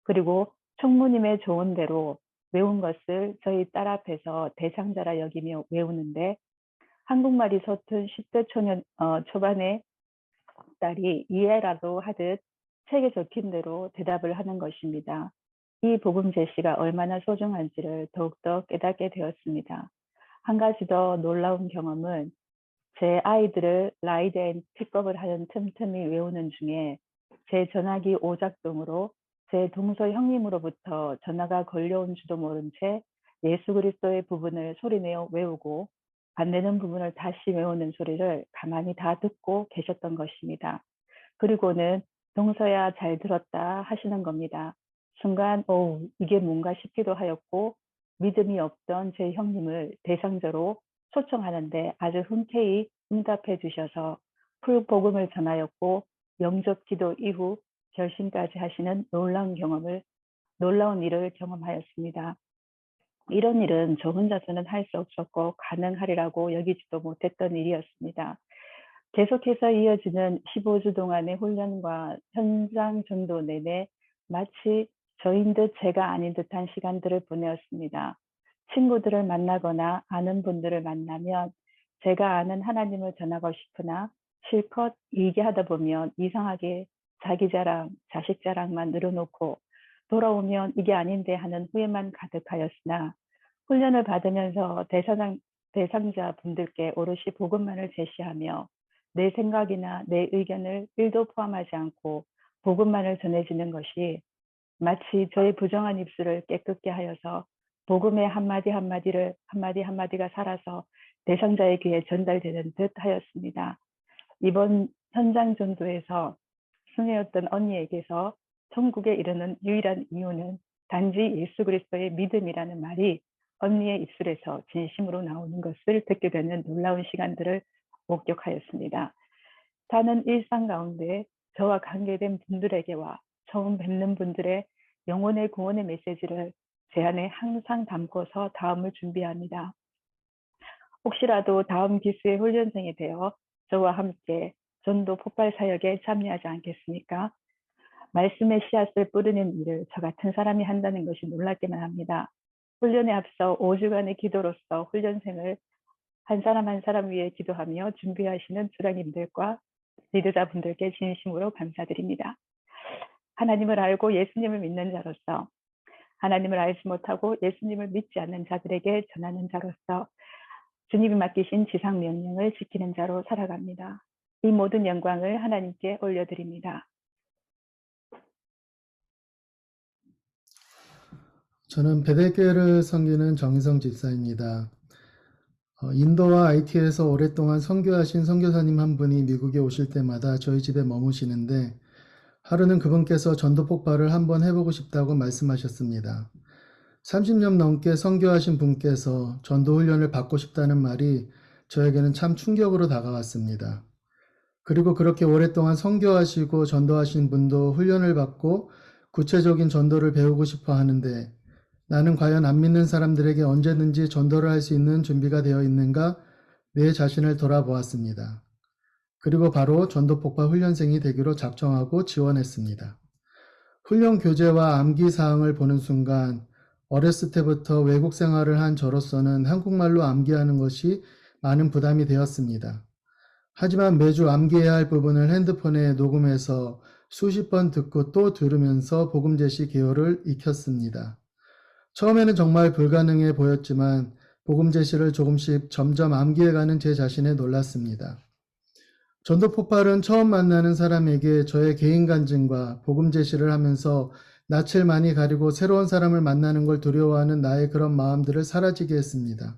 그리고 총무님의 조언대로 외운 것을 저희 딸 앞에서 대상자라 여기며 외우는데 한국말이 서툰 10대 초반의 딸이 이해라도 하듯 책에 적힌 대로 대답을 하는 것입니다. 이 복음 제시가 얼마나 소중한지를 더욱더 깨닫게 되었습니다. 한 가지 더 놀라운 경험은 제 아이들을 라이드 앤 픽업을 하는 틈틈이 외우는 중에 제 전화기 오작동으로 제 동서 형님으로부터 전화가 걸려온 줄도 모른 채 예수 그리스도의 부분을 소리내어 외우고 반대는 부분을 다시 외우는 소리를 가만히 다 듣고 계셨던 것입니다. 그리고는 동서야 잘 들었다 하시는 겁니다. 순간 이게 뭔가 싶기도 하였고 믿음이 없던 제 형님을 대상자로 초청하는데 아주 흔쾌히 응답해 주셔서 풀복음을 전하였고 영접 기도 이후 결심까지 하시는 놀라운 일을 경험하였습니다. 이런 일은 저 혼자서는 할 수 없었고 가능하리라고 여기지도 못했던 일이었습니다. 계속해서 이어지는 15주 동안의 훈련과 현장 전도 내내 마치 저인 듯 제가 아닌 듯한 시간들을 보내었습니다. 친구들을 만나거나 아는 분들을 만나면 제가 아는 하나님을 전하고 싶으나 실컷 얘기하다 보면 이상하게 자기 자랑, 자식 자랑만 늘어놓고 돌아오면 이게 아닌데 하는 후회만 가득하였으나 훈련을 받으면서 대상자 분들께 오롯이 복음만을 제시하며 내 생각이나 내 의견을 1도 포함하지 않고 복음만을 전해지는 것이 마치 저의 부정한 입술을 깨끗게 하여서 복음의 한마디 한마디가 살아서 대상자의 귀에 전달되는 듯 하였습니다. 이번 현장 전도에서 승혜였던 언니에게서 천국에 이르는 유일한 이유는 단지 예수 그리스도의 믿음이라는 말이 언니의 입술에서 진심으로 나오는 것을 듣게 되는 놀라운 시간들을 목격하였습니다. 사는 일상 가운데 저와 관계된 분들에게와 처음 뵙는 분들의 영혼의 구원의 메시지를 제 안에 항상 담고서 다음을 준비합니다. 혹시라도 다음 기수의 훈련생이 되어 저와 함께 전도 폭발 사역에 참여하지 않겠습니까? 말씀의 씨앗을 뿌리는 일을 저 같은 사람이 한다는 것이 놀랍기만 합니다. 훈련에 앞서 5주간의 기도로서 훈련생을 한 사람 한 사람 위해 기도하며 준비하시는 주랑님들과 리더자분들께 진심으로 감사드립니다. 하나님을 알고 예수님을 믿는 자로서, 하나님을 알지 못하고 예수님을 믿지 않는 자들에게 전하는 자로서 주님이 맡기신 지상 명령을 지키는 자로 살아갑니다. 이 모든 영광을 하나님께 올려드립니다. 저는 베델교회를 섬기는 정희성 집사입니다. 인도와 IT에서 오랫동안 선교하신 선교사님 한 분이 미국에 오실 때마다 저희 집에 머무시는데 하루는 그분께서 전도 폭발을 한번 해보고 싶다고 말씀하셨습니다. 30년 넘게 선교하신 분께서 전도 훈련을 받고 싶다는 말이 저에게는 참 충격으로 다가왔습니다. 그리고 그렇게 오랫동안 선교하시고 전도하신 분도 훈련을 받고 구체적인 전도를 배우고 싶어 하는데 나는 과연 안 믿는 사람들에게 언제든지 전도를 할 수 있는 준비가 되어 있는가 내 자신을 돌아보았습니다. 그리고 바로 전도 폭발 훈련생이 되기로 작정하고 지원했습니다. 훈련 교재와 암기 사항을 보는 순간 어렸을 때부터 외국 생활을 한 저로서는 한국말로 암기하는 것이 많은 부담이 되었습니다. 하지만 매주 암기해야 할 부분을 핸드폰에 녹음해서 수십 번 듣고 또 들으면서 복음 제시 개요를 익혔습니다. 처음에는 정말 불가능해 보였지만 복음 제시를 조금씩 점점 암기해가는 제 자신에 놀랐습니다. 전도 폭발은 처음 만나는 사람에게 저의 개인 간증과 복음 제시를 하면서 낯을 많이 가리고 새로운 사람을 만나는 걸 두려워하는 나의 그런 마음들을 사라지게 했습니다.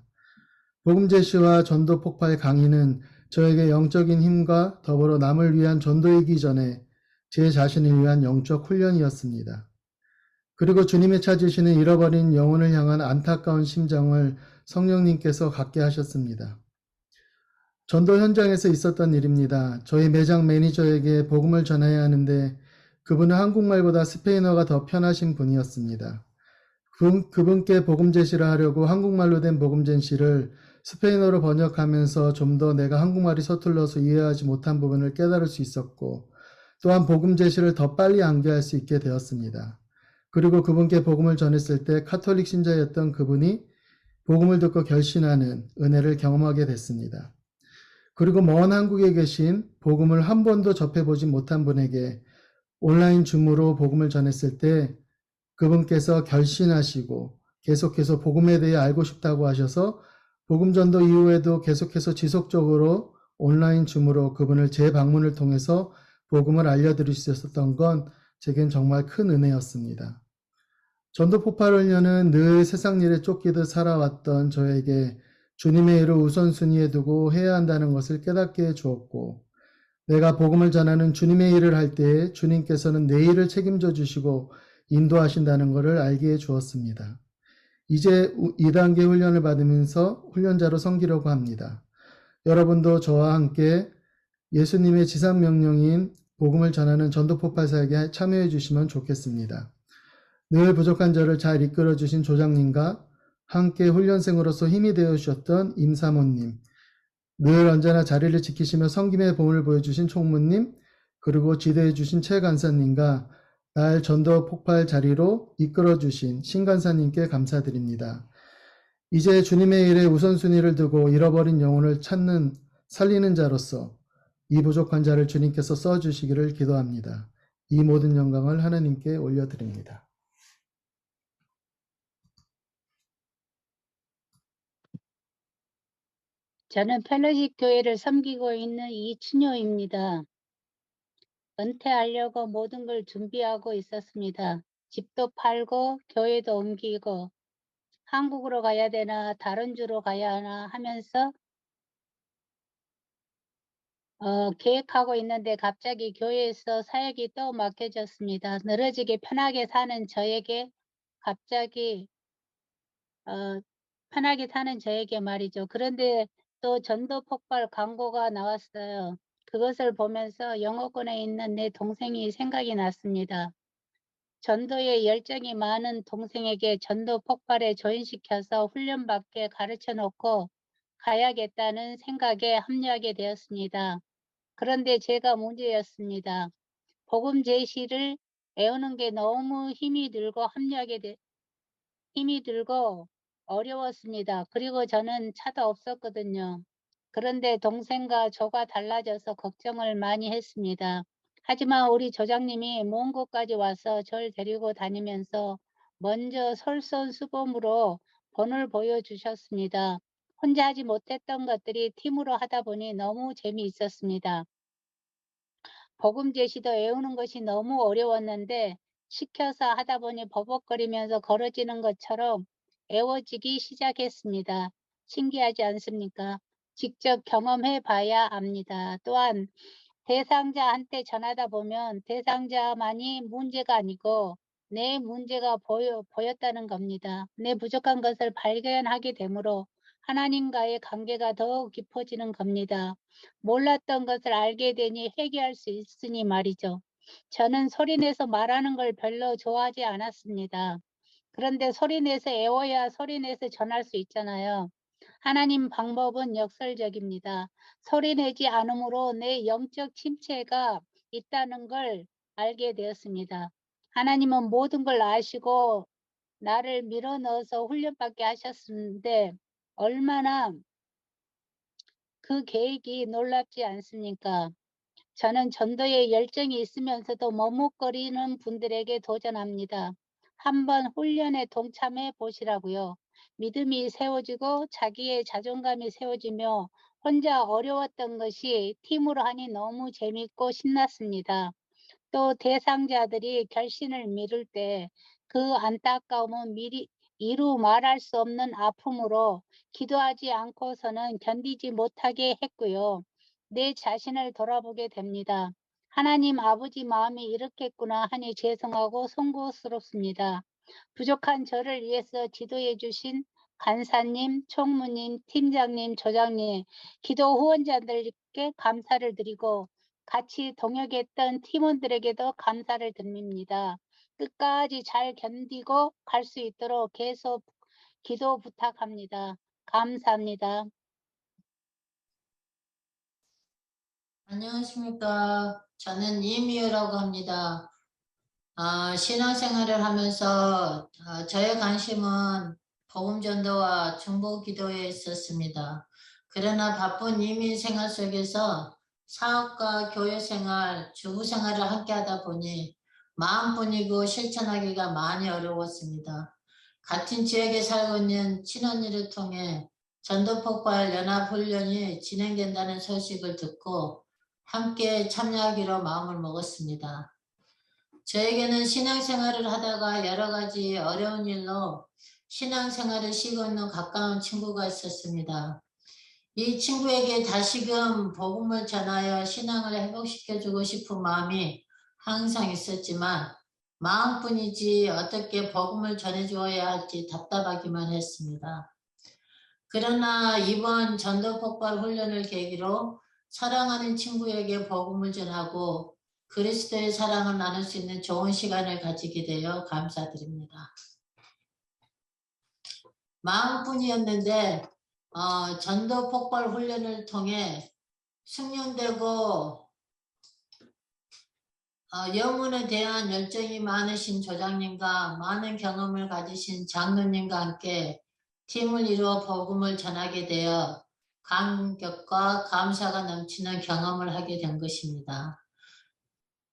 복음 제시와 전도 폭발 강의는 저에게 영적인 힘과 더불어 남을 위한 전도이기 전에 제 자신을 위한 영적 훈련이었습니다. 그리고 주님이 찾으시는 잃어버린 영혼을 향한 안타까운 심정을 성령님께서 갖게 하셨습니다. 전도 현장에서 있었던 일입니다. 저희 매장 매니저에게 복음을 전해야 하는데 그분은 한국말보다 스페인어가 더 편하신 분이었습니다. 그분께 복음 제시를 하려고 한국말로 된 복음 제시를 스페인어로 번역하면서 좀 더 내가 한국말이 서툴러서 이해하지 못한 부분을 깨달을 수 있었고 또한 복음 제시를 더 빨리 암기할 수 있게 되었습니다. 그리고 그분께 복음을 전했을 때 카톨릭 신자였던 그분이 복음을 듣고 결신하는 은혜를 경험하게 됐습니다. 그리고 먼 한국에 계신 복음을 한 번도 접해보지 못한 분에게 온라인 줌으로 복음을 전했을 때 그분께서 결신하시고 계속해서 복음에 대해 알고 싶다고 하셔서 복음 전도 이후에도 계속해서 지속적으로 온라인 줌으로 그분을 제 방문을 통해서 복음을 알려드릴 수 있었던 건 제겐 정말 큰 은혜였습니다. 전도 폭발 훈련은 늘 세상 일에 쫓기듯 살아왔던 저에게 주님의 일을 우선순위에 두고 해야 한다는 것을 깨닫게 해주었고, 내가 복음을 전하는 주님의 일을 할 때에 주님께서는 내 일을 책임져 주시고 인도하신다는 것을 알게 해주었습니다. 이제 2단계 훈련을 받으면서 훈련자로 섬기려고 합니다. 여러분도 저와 함께 예수님의 지상명령인 복음을 전하는 전도폭발 사역에 참여해 주시면 좋겠습니다. 늘 부족한 저를 잘 이끌어 주신 조장님과 함께 훈련생으로서 힘이 되어 주셨던 임사모님, 늘 언제나 자리를 지키시며 섬김의 본을 보여주신 총무님, 그리고 지도해 주신 최 간사님과 날 전도 폭발 자리로 이끌어 주신 신 간사님께 감사드립니다. 이제 주님의 일에 우선순위를 두고 잃어버린 영혼을 찾는 살리는 자로서 이 부족한 자를 주님께서 써주시기를 기도합니다. 이 모든 영광을 하나님께 올려드립니다. 저는 펠로십 교회를 섬기고 있는 이춘효입니다. 은퇴하려고 모든 걸 준비하고 있었습니다. 집도 팔고 교회도 옮기고 한국으로 가야 되나 다른 주로 가야 하나 하면서 계획하고 있는데 갑자기 교회에서 사역이 또 맡겨졌습니다. 늘어지게 편하게 사는 저에게 갑자기 편하게 사는 저에게 말이죠. 그런데 또 전도 폭발 광고가 나왔어요. 그것을 보면서 영어권에 있는 내 동생이 생각이 났습니다. 전도에 열정이 많은 동생에게 전도 폭발에 조인시켜서 훈련받게 가르쳐 놓고 가야겠다는 생각에 합류하게 되었습니다. 그런데 제가 문제였습니다. 복음 제시를 애우는 게 너무 힘이 들고 어려웠습니다. 그리고 저는 차도 없었거든요. 그런데 동생과 저가 달라져서 걱정을 많이 했습니다. 하지만 우리 조장님이 먼 곳까지 와서 절 데리고 다니면서 먼저 솔선수범으로 본을 보여주셨습니다. 혼자 하지 못했던 것들이 팀으로 하다 보니 너무 재미있었습니다. 복음 제시도 외우는 것이 너무 어려웠는데 시켜서 하다 보니 버벅거리면서 걸어지는 것처럼 외워지기 시작했습니다. 신기하지 않습니까? 직접 경험해 봐야 압니다. 또한 대상자한테 전하다 보면 대상자만이 문제가 아니고 내 문제가 보였다는 겁니다. 내 부족한 것을 발견하게 되므로 하나님과의 관계가 더욱 깊어지는 겁니다. 몰랐던 것을 알게 되니 회개할 수 있으니 말이죠. 저는 소리내서 말하는 걸 별로 좋아하지 않았습니다. 그런데 소리내서 애워야 소리내서 전할 수 있잖아요. 하나님 방법은 역설적입니다. 소리내지 않으므로 내 영적 침체가 있다는 걸 알게 되었습니다. 하나님은 모든 걸 아시고 나를 밀어넣어서 훈련받게 하셨는데 얼마나 그 계획이 놀랍지 않습니까? 저는 전도에 열정이 있으면서도 머뭇거리는 분들에게 도전합니다. 한번 훈련에 동참해 보시라고요. 믿음이 세워지고 자기의 자존감이 세워지며 혼자 어려웠던 것이 팀으로 하니 너무 재밌고 신났습니다. 또 대상자들이 결신을 미룰 때 그 안타까움은 미리 이루 말할 수 없는 아픔으로 기도하지 않고서는 견디지 못하게 했고요. 내 자신을 돌아보게 됩니다. 하나님 아버지 마음이 이렇겠구나 하니 죄송하고 송구스럽습니다. 부족한 저를 위해서 지도해 주신 간사님, 총무님, 팀장님, 조장님, 기도 후원자들께 감사를 드리고 같이 동역했던 팀원들에게도 감사를 드립니다. 끝까지 잘 견디고 갈 수 있도록 계속 기도 부탁합니다. 감사합니다. 안녕하십니까. 저는 이미유라고 합니다. 신앙생활을 하면서 저의 관심은 복음전도와 중보기도에 있었습니다. 그러나 바쁜 이민생활 속에서 사업과 교회생활, 주부생활을 함께 하다 보니 마음뿐이고 실천하기가 많이 어려웠습니다. 같은 지역에 살고 있는 친언니를 통해 전도폭발 연합훈련이 진행된다는 소식을 듣고 함께 참여하기로 마음을 먹었습니다. 저에게는 신앙생활을 하다가 여러 가지 어려운 일로 신앙생활을 쉬고는 가까운 친구가 있었습니다. 이 친구에게 다시금 복음을 전하여 신앙을 회복시켜주고 싶은 마음이 항상 있었지만 마음뿐이지 어떻게 복음을 전해주어야 할지 답답하기만 했습니다. 그러나 이번 전도 폭발 훈련을 계기로 사랑하는 친구에게 복음을 전하고 그리스도의 사랑을 나눌 수 있는 좋은 시간을 가지게 되어 감사드립니다. 마음뿐이었는데 전도 폭발 훈련을 통해 숙련되고 영혼에 대한 열정이 많으신 조장님과 많은 경험을 가지신 장로님과 함께 팀을 이루어 복음을 전하게 되어 감격과 감사가 넘치는 경험을 하게 된 것입니다.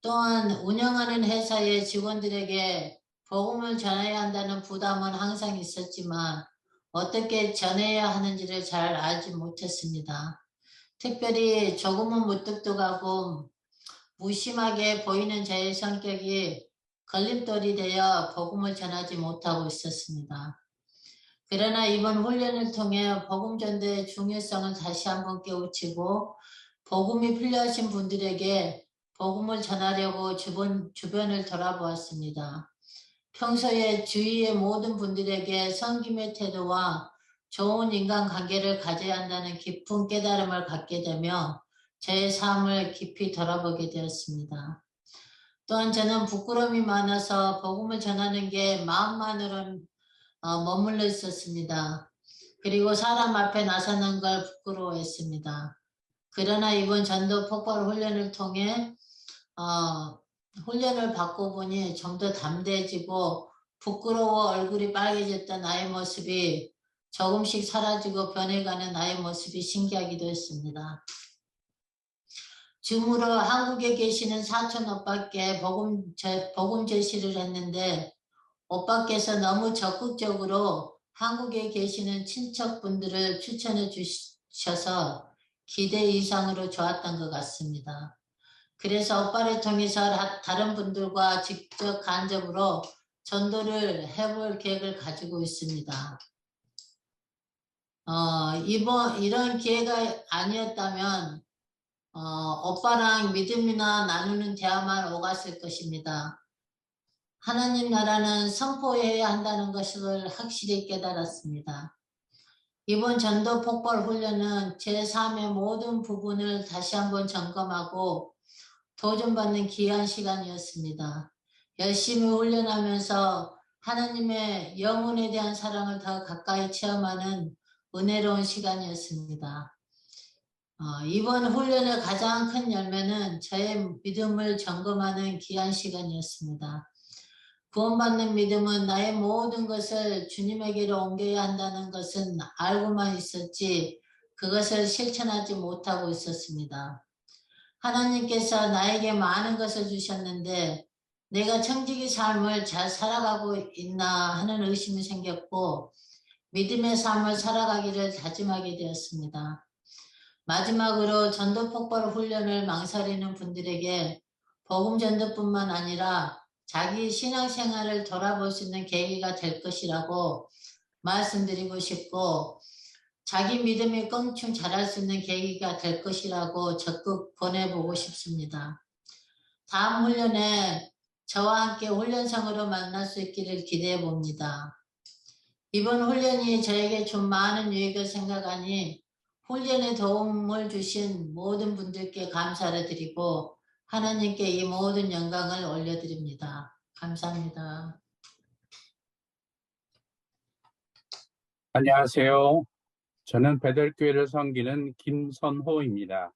또한 운영하는 회사의 직원들에게 복음을 전해야 한다는 부담은 항상 있었지만 어떻게 전해야 하는지를 잘 알지 못했습니다. 특별히 조금은 무뚝뚝하고 무심하게 보이는 저의 성격이 걸림돌이 되어 복음을 전하지 못하고 있었습니다. 그러나 이번 훈련을 통해 복음 전도의 중요성을 다시 한번 깨우치고 복음이 필요하신 분들에게 복음을 전하려고 주변을 돌아보았습니다. 평소에 주위의 모든 분들에게 섬김의 태도와 좋은 인간관계를 가져야 한다는 깊은 깨달음을 갖게 되며 제 삶을 깊이 돌아보게 되었습니다. 또한 저는 부끄러움이 많아서 복음을 전하는 게 마음만으로는 머물러 있었습니다. 그리고 사람 앞에 나서는 걸 부끄러워했습니다. 그러나 이번 전도 폭발 훈련을 통해 훈련을 받고 보니 좀 더 담대해지고 부끄러워 얼굴이 빨개졌던 나의 모습이 조금씩 사라지고 변해가는 나의 모습이 신기하기도 했습니다. 줌으로 한국에 계시는 사촌 오빠께 복음 제시를 했는데 오빠께서 너무 적극적으로 한국에 계시는 친척분들을 추천해 주셔서 기대 이상으로 좋았던 것 같습니다. 그래서 오빠를 통해서 다른 분들과 직접 간접으로 전도를 해볼 계획을 가지고 있습니다. 이런 기회가 아니었다면 오빠랑 믿음이나 나누는 대화만 오갔을 것입니다. 하나님 나라는 선포해야 한다는 것을 확실히 깨달았습니다. 이번 전도 폭발 훈련은 제 삶의 모든 부분을 다시 한번 점검하고 도전받는 귀한 시간이었습니다. 열심히 훈련하면서 하나님의 영혼에 대한 사랑을 더 가까이 체험하는 은혜로운 시간이었습니다. 이번 훈련의 가장 큰 열매는 저의 믿음을 점검하는 귀한 시간이었습니다. 구원받는 믿음은 나의 모든 것을 주님에게로 옮겨야 한다는 것은 알고만 있었지 그것을 실천하지 못하고 있었습니다. 하나님께서 나에게 많은 것을 주셨는데 내가 청지기 삶을 잘 살아가고 있나 하는 의심이 생겼고 믿음의 삶을 살아가기를 다짐하게 되었습니다. 마지막으로 전도 폭발 훈련을 망설이는 분들에게 복음 전도뿐만 아니라 자기 신앙생활을 돌아볼 수 있는 계기가 될 것이라고 말씀드리고 싶고 자기 믿음이 껑충 자랄 수 있는 계기가 될 것이라고 적극 권해보고 싶습니다. 다음 훈련에 저와 함께 훈련상으로 만날 수 있기를 기대해 봅니다. 이번 훈련이 저에게 좀 많은 유익을 생각하니 훈련에 도움을 주신 모든 분들께 감사를 드리고 하나님께 이 모든 영광을 올려드립니다. 감사합니다. 안녕하세요. 저는 베델교회를 섬기는 김선호입니다.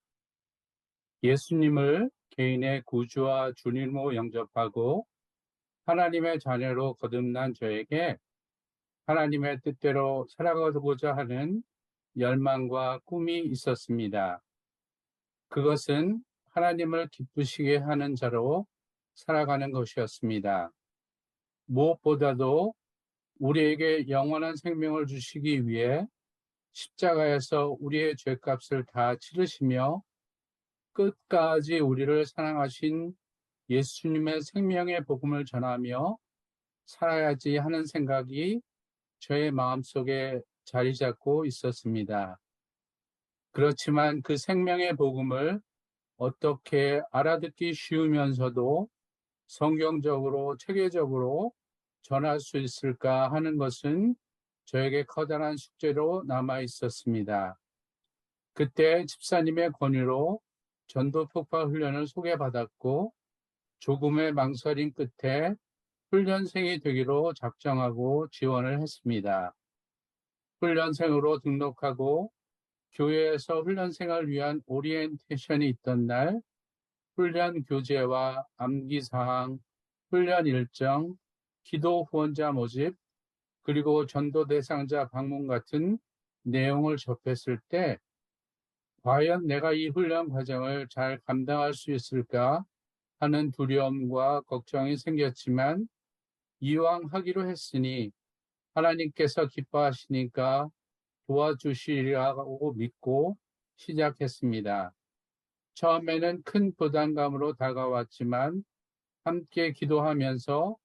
예수님을 개인의 구주와 주님으로 영접하고 하나님의 자녀로 거듭난 저에게 하나님의 뜻대로 살아가고자 하는 열망과 꿈이 있었습니다. 그것은 하나님을 기쁘시게 하는 자로 살아가는 것이었습니다. 무엇보다도 우리에게 영원한 생명을 주시기 위해 십자가에서 우리의 죄값을 다 치르시며 끝까지 우리를 사랑하신 예수님의 생명의 복음을 전하며 살아야지 하는 생각이 저의 마음속에 자리 잡고 있었습니다. 그렇지만 그 생명의 복음을 어떻게 알아듣기 쉬우면서도 성경적으로 체계적으로 전할 수 있을까 하는 것은 저에게 커다란 숙제로 남아 있었습니다. 그때 집사님의 권유로 전도 폭발 훈련을 소개받았고 조금의 망설임 끝에 훈련생이 되기로 작정하고 지원을 했습니다. 훈련생으로 등록하고 교회에서 훈련생을 위한 오리엔테이션이 있던 날 훈련 교재와 암기사항, 훈련 일정, 기도 후원자 모집, 그리고 전도 대상자 방문 같은 내용을 접했을 때 과연 내가 이 훈련 과정을 잘 감당할 수 있을까 하는 두려움과 걱정이 생겼지만 이왕 하기로 했으니 하나님께서 기뻐하시니까 도와주시리라고 믿고 시작했습니다. 처음에는 큰 부담감으로 다가왔지만 함께 기도하면서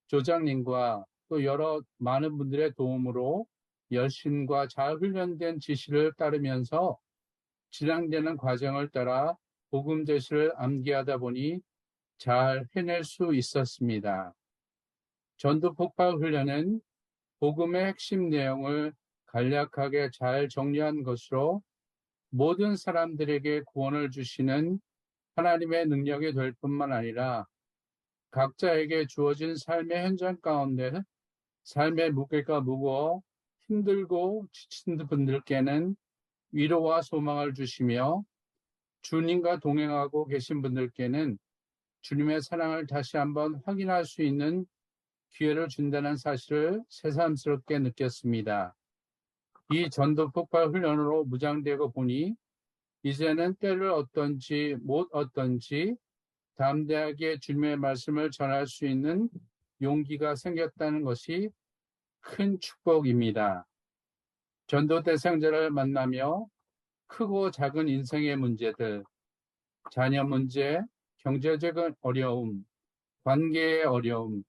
조장님과 또 여러 많은 분들의 도움으로 열심과 잘 훈련된 지시를 따르면서 진행되는 과정을 따라 복음 제시를 암기하다 보니 잘 해낼 수 있었습니다. 전도 폭발 훈련은 복음의 핵심 내용을 간략하게 잘 정리한 것으로 모든 사람들에게 구원을 주시는 하나님의 능력이 될 뿐만 아니라 각자에게 주어진 삶의 현장 가운데 삶의 무게가 무거워 힘들고 지친 분들께는 위로와 소망을 주시며 주님과 동행하고 계신 분들께는 주님의 사랑을 다시 한번 확인할 수 있는 기회를 준다는 사실을 새삼스럽게 느꼈습니다. 이 전도 폭발 훈련으로 무장되고 보니 이제는 때를 얻든지 못 얻든지 담대하게 주님의 말씀을 전할 수 있는 용기가 생겼다는 것이 큰 축복입니다. 전도 대상자를 만나며 크고 작은 인생의 문제들, 자녀 문제, 경제적 어려움, 관계의 어려움,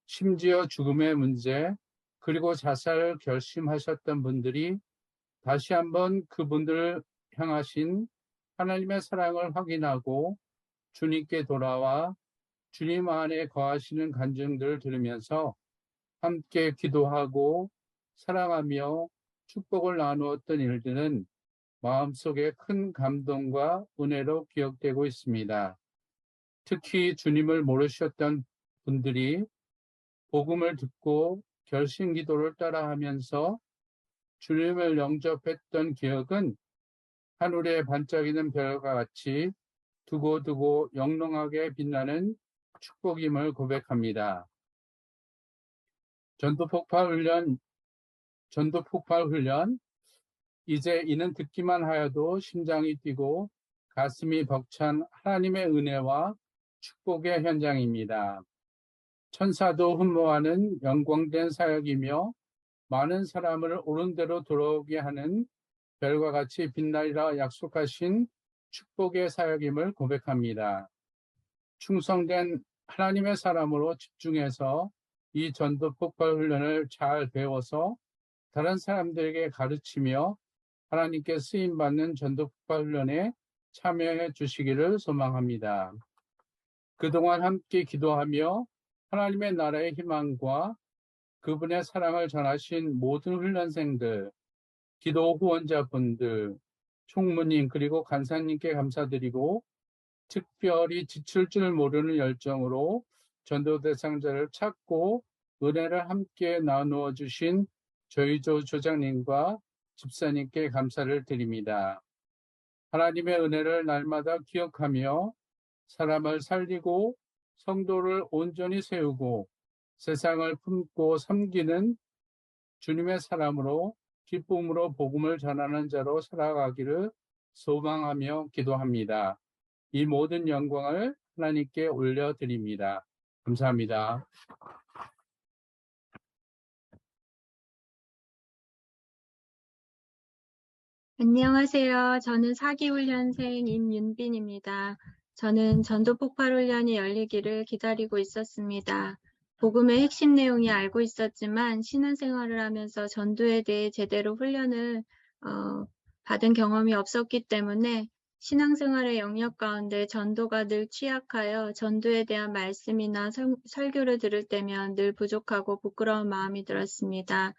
심지어 죽음의 문제, 그리고 자살을 결심하셨던 분들이 다시 한번 그분들을 향하신 하나님의 사랑을 확인하고 주님께 돌아와 주님 안에 거하시는 간증들을 들으면서 함께 기도하고 사랑하며 축복을 나누었던 일들은 마음속에 큰 감동과 은혜로 기억되고 있습니다. 특히 주님을 모르셨던 분들이 복음을 듣고 결심 기도를 따라하면서 주님을 영접했던 기억은 하늘에 반짝이는 별과 같이 두고두고 영롱하게 빛나는 축복임을 고백합니다. 전도 폭발 훈련, 이제 이는 듣기만 하여도 심장이 뛰고 가슴이 벅찬 하나님의 은혜와 축복의 현장입니다. 천사도 흠모하는 영광된 사역이며 많은 사람을 옳은 대로 돌아오게 하는 별과 같이 빛나리라 약속하신 축복의 사역임을 고백합니다. 충성된 하나님의 사람으로 집중해서 이 전도 폭발 훈련을 잘 배워서 다른 사람들에게 가르치며 하나님께 쓰임받는 전도 폭발 훈련에 참여해 주시기를 소망합니다. 그동안 함께 기도하며 하나님의 나라의 희망과 그분의 사랑을 전하신 모든 훈련생들, 기도 후원자분들, 총무님 그리고 간사님께 감사드리고 특별히 지칠 줄 모르는 열정으로 전도 대상자를 찾고 은혜를 함께 나누어 주신 저희 조 조장님과 집사님께 감사를 드립니다. 하나님의 은혜를 날마다 기억하며 사람을 살리고 성도를 온전히 세우고 세상을 품고 섬기는 주님의 사람으로 기쁨으로 복음을 전하는 자로 살아가기를 소망하며 기도합니다. 이 모든 영광을 하나님께 올려드립니다. 감사합니다. 안녕하세요. 저는 4기 훈련생 임윤빈입니다. 저는 전도 폭발 훈련이 열리기를 기다리고 있었습니다. 복음의 핵심 내용이 알고 있었지만 신앙생활을 하면서 전도에 대해 제대로 훈련을 받은 경험이 없었기 때문에 신앙생활의 영역 가운데 전도가 늘 취약하여 전도에 대한 말씀이나 설교를 들을 때면 늘 부족하고 부끄러운 마음이 들었습니다.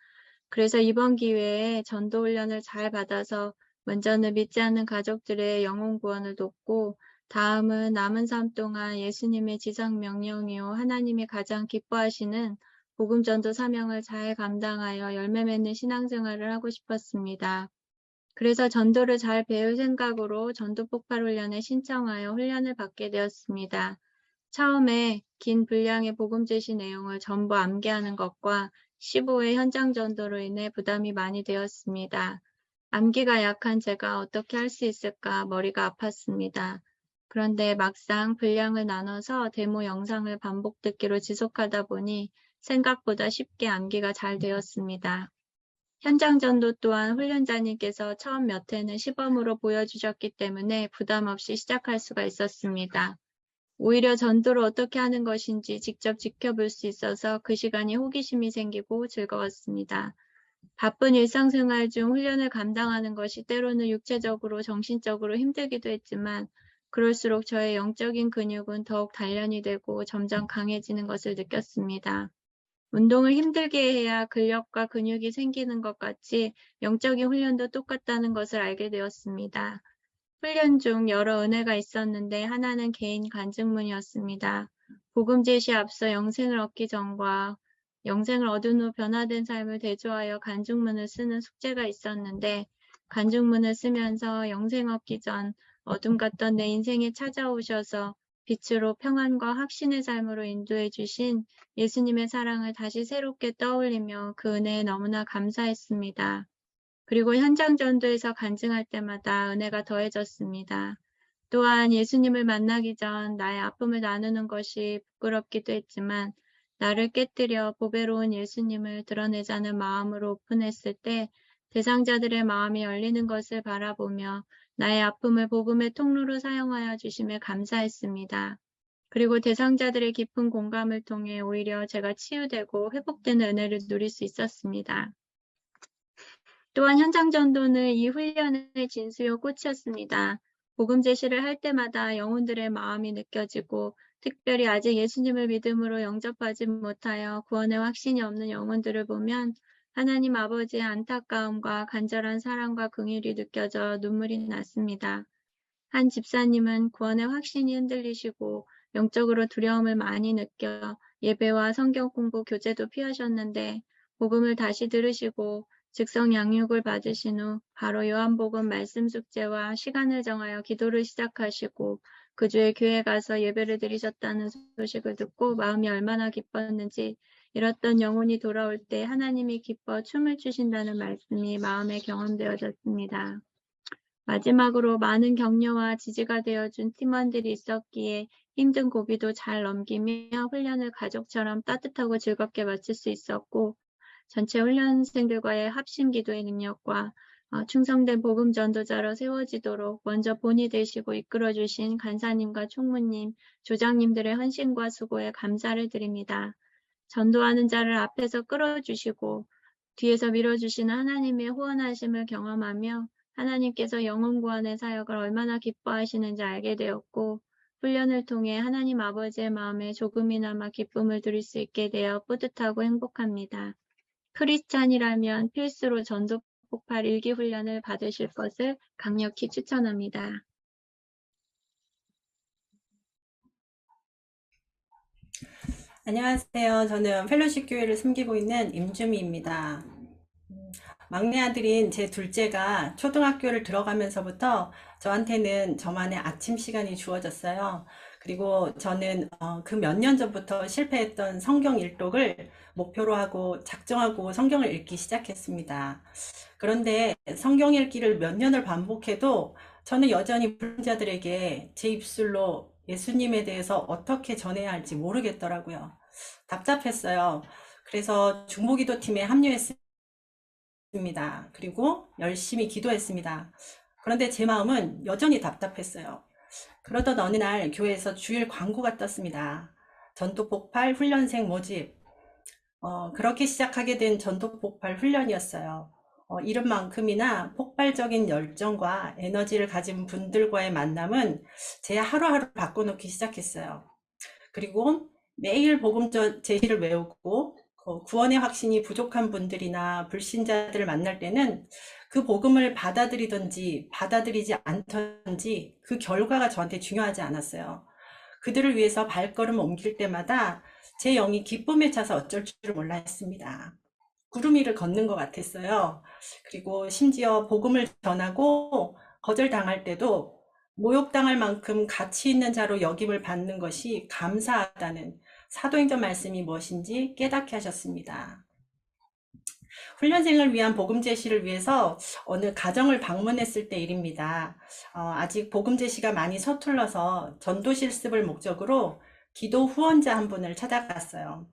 그래서 이번 기회에 전도 훈련을 잘 받아서 먼저는 믿지 않는 가족들의 영혼 구원을 돕고 다음은 남은 삶 동안 예수님의 지상 명령이요 하나님이 가장 기뻐하시는 복음 전도 사명을 잘 감당하여 열매 맺는 신앙생활을 하고 싶었습니다. 그래서 전도를 잘 배울 생각으로 전도 폭발 훈련에 신청하여 훈련을 받게 되었습니다. 처음에 긴 분량의 복음 제시 내용을 전부 암기하는 것과 15회 현장 전도로 인해 부담이 많이 되었습니다. 암기가 약한 제가 어떻게 할 수 있을까 머리가 아팠습니다. 그런데 막상 분량을 나눠서 데모 영상을 반복 듣기로 지속하다 보니 생각보다 쉽게 암기가 잘 되었습니다. 현장 전도 또한 훈련자님께서 처음 몇 회는 시범으로 보여주셨기 때문에 부담 없이 시작할 수가 있었습니다. 오히려 전도를 어떻게 하는 것인지 직접 지켜볼 수 있어서 그 시간이 호기심이 생기고 즐거웠습니다. 바쁜 일상생활 중 훈련을 감당하는 것이 때로는 육체적으로 정신적으로 힘들기도 했지만 그럴수록 저의 영적인 근육은 더욱 단련이 되고 점점 강해지는 것을 느꼈습니다. 운동을 힘들게 해야 근력과 근육이 생기는 것 같이 영적인 훈련도 똑같다는 것을 알게 되었습니다. 훈련 중 여러 은혜가 있었는데 하나는 개인 간증문이었습니다. 복음 제시 앞서 영생을 얻기 전과 영생을 얻은 후 변화된 삶을 대조하여 간증문을 쓰는 숙제가 있었는데 간증문을 쓰면서 영생 얻기 전 어둠 같던 내 인생에 찾아오셔서 빛으로 평안과 확신의 삶으로 인도해 주신 예수님의 사랑을 다시 새롭게 떠올리며 그 은혜에 너무나 감사했습니다. 그리고 현장 전도에서 간증할 때마다 은혜가 더해졌습니다. 또한 예수님을 만나기 전 나의 아픔을 나누는 것이 부끄럽기도 했지만 나를 깨뜨려 보배로운 예수님을 드러내자는 마음으로 오픈했을 때 대상자들의 마음이 열리는 것을 바라보며 나의 아픔을 복음의 통로로 사용하여 주심에 감사했습니다. 그리고 대상자들의 깊은 공감을 통해 오히려 제가 치유되고 회복되는 은혜를 누릴 수 있었습니다. 또한 현장 전도는 이 훈련의 진수요 꽃이었습니다. 복음 제시를 할 때마다 영혼들의 마음이 느껴지고 특별히 아직 예수님을 믿음으로 영접하지 못하여 구원의 확신이 없는 영혼들을 보면 하나님 아버지의 안타까움과 간절한 사랑과 긍휼이 느껴져 눈물이 났습니다. 한 집사님은 구원의 확신이 흔들리시고 영적으로 두려움을 많이 느껴 예배와 성경 공부 교제도 피하셨는데 복음을 다시 들으시고 즉석 양육을 받으신 후 바로 요한복음 말씀 숙제와 시간을 정하여 기도를 시작하시고 그 주에 교회 가서 예배를 드리셨다는 소식을 듣고 마음이 얼마나 기뻤는지 잃었던 영혼이 돌아올 때 하나님이 기뻐 춤을 추신다는 말씀이 마음에 경험되어졌습니다. 마지막으로 많은 격려와 지지가 되어준 팀원들이 있었기에 힘든 고비도 잘 넘기며 훈련을 가족처럼 따뜻하고 즐겁게 마칠 수 있었고 전체 훈련생들과의 합심 기도의 능력과 충성된 복음 전도자로 세워지도록 먼저 본이 되시고 이끌어주신 간사님과 총무님, 조장님들의 헌신과 수고에 감사를 드립니다. 전도하는 자를 앞에서 끌어주시고 뒤에서 밀어주시는 하나님의 후원하심을 경험하며 하나님께서 영혼 구원의 사역을 얼마나 기뻐하시는지 알게 되었고 훈련을 통해 하나님 아버지의 마음에 조금이나마 기쁨을 드릴 수 있게 되어 뿌듯하고 행복합니다. 크리스찬이라면 필수로 전도 폭발 1기 훈련을 받으실 것을 강력히 추천합니다. 안녕하세요. 저는 펠로십 교회를 섬기고 있는 임주미입니다. 막내 아들인 제 둘째가 초등학교를 들어가면서부터 저한테는 저만의 아침 시간이 주어졌어요. 그리고 저는 그 몇 년 전부터 실패했던 성경 일독을 목표로 하고 작정하고 성경을 읽기 시작했습니다. 그런데 성경 읽기를 몇 년을 반복해도 저는 여전히 불신자들에게 제 입술로 예수님에 대해서 어떻게 전해야 할지 모르겠더라고요. 답답했어요. 그래서 중보기도팀에 합류했습니다. 그리고 열심히 기도했습니다. 그런데 제 마음은 여전히 답답했어요. 그러던 어느 날 교회에서 주일 광고가 떴습니다. 전도 폭발 훈련생 모집. 그렇게 시작하게 된 전도 폭발 훈련이었어요. 이름만큼이나 폭발적인 열정과 에너지를 가진 분들과의 만남은 제 하루하루 바꿔놓기 시작했어요. 그리고 매일 복음 제시를 외우고 구원의 확신이 부족한 분들이나 불신자들을 만날 때는 그 복음을 받아들이든지 받아들이지 않던지 그 결과가 저한테 중요하지 않았어요. 그들을 위해서 발걸음 옮길 때마다 제 영이 기쁨에 차서 어쩔 줄 몰라 했습니다. 구름 위를 걷는 것 같았어요. 그리고 심지어 복음을 전하고 거절당할 때도 모욕당할 만큼 가치 있는 자로 여김을 받는 것이 감사하다는 사도행전 말씀이 무엇인지 깨닫게 하셨습니다. 훈련생을 위한 복음 제시를 위해서 어느 가정을 방문했을 때 일입니다. 아직 복음 제시가 많이 서툴러서 전도 실습을 목적으로 기도 후원자 한 분을 찾아갔어요.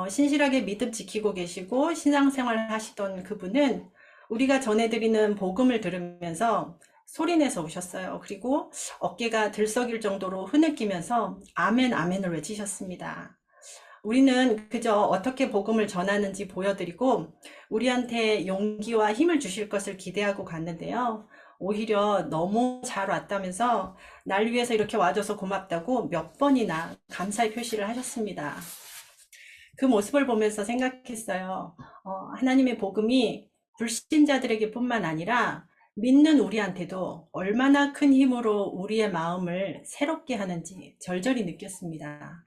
신실하게 믿음 지키고 계시고 신앙생활 하시던 그분은 우리가 전해드리는 복음을 들으면서 소리내서 오셨어요. 그리고 어깨가 들썩일 정도로 흐느끼면서 아멘 아멘을 외치셨습니다. 우리는 그저 어떻게 복음을 전하는지 보여드리고 우리한테 용기와 힘을 주실 것을 기대하고 갔는데요. 오히려 너무 잘 왔다면서 날 위해서 이렇게 와줘서 고맙다고 몇 번이나 감사의 표시를 하셨습니다. 그 모습을 보면서 생각했어요. 하나님의 복음이 불신자들에게 뿐만 아니라 믿는 우리한테도 얼마나 큰 힘으로 우리의 마음을 새롭게 하는지 절절히 느꼈습니다.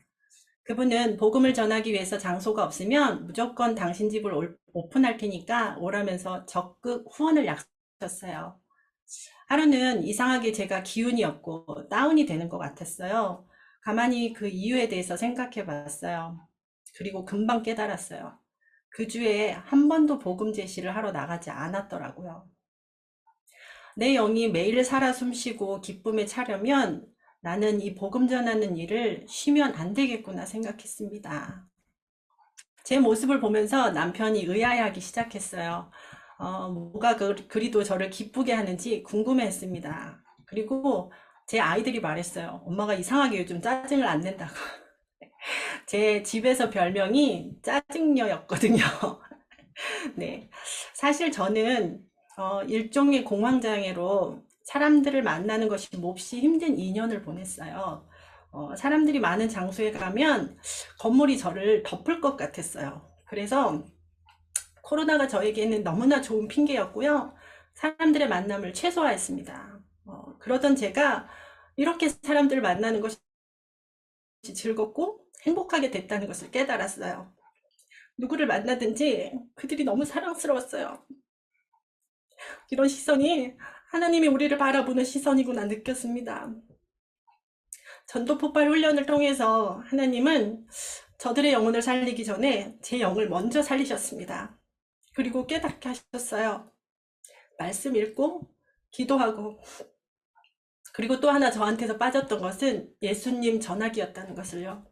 그분은 복음을 전하기 위해서 장소가 없으면 무조건 당신 집을 오픈할 테니까 오라면서 적극 후원을 약속하셨어요. 하루는 이상하게 제가 기운이 없고 다운이 되는 것 같았어요. 가만히 그 이유에 대해서 생각해 봤어요. 그리고 금방 깨달았어요. 그 주에 한 번도 복음 제시를 하러 나가지 않았더라고요. 내 영이 매일 살아 숨쉬고 기쁨에 차려면 나는 이 복음 전하는 일을 쉬면 안 되겠구나 생각했습니다. 제 모습을 보면서 남편이 의아해하기 시작했어요. 뭐가 그리도 저를 기쁘게 하는지 궁금해했습니다. 그리고 제 아이들이 말했어요. 엄마가 이상하게 요즘 짜증을 안 낸다고. 제 집에서 별명이 짜증녀였거든요. 네, 사실 저는 일종의 공황장애로 사람들을 만나는 것이 몹시 힘든 2년을 보냈어요. 사람들이 많은 장소에 가면 건물이 저를 덮을 것 같았어요. 그래서 코로나가 저에게는 너무나 좋은 핑계였고요. 사람들의 만남을 최소화했습니다. 그러던 제가 이렇게 사람들을 만나는 것이 즐겁고 행복하게 됐다는 것을 깨달았어요. 누구를 만나든지 그들이 너무 사랑스러웠어요. 이런 시선이 하나님이 우리를 바라보는 시선이구나 느꼈습니다. 전도 폭발 훈련을 통해서 하나님은 저들의 영혼을 살리기 전에 제 영을 먼저 살리셨습니다. 그리고 깨닫게 하셨어요. 말씀 읽고 기도하고, 그리고 또 하나 저한테서 빠졌던 것은 예수님 전하기였다는 것을요.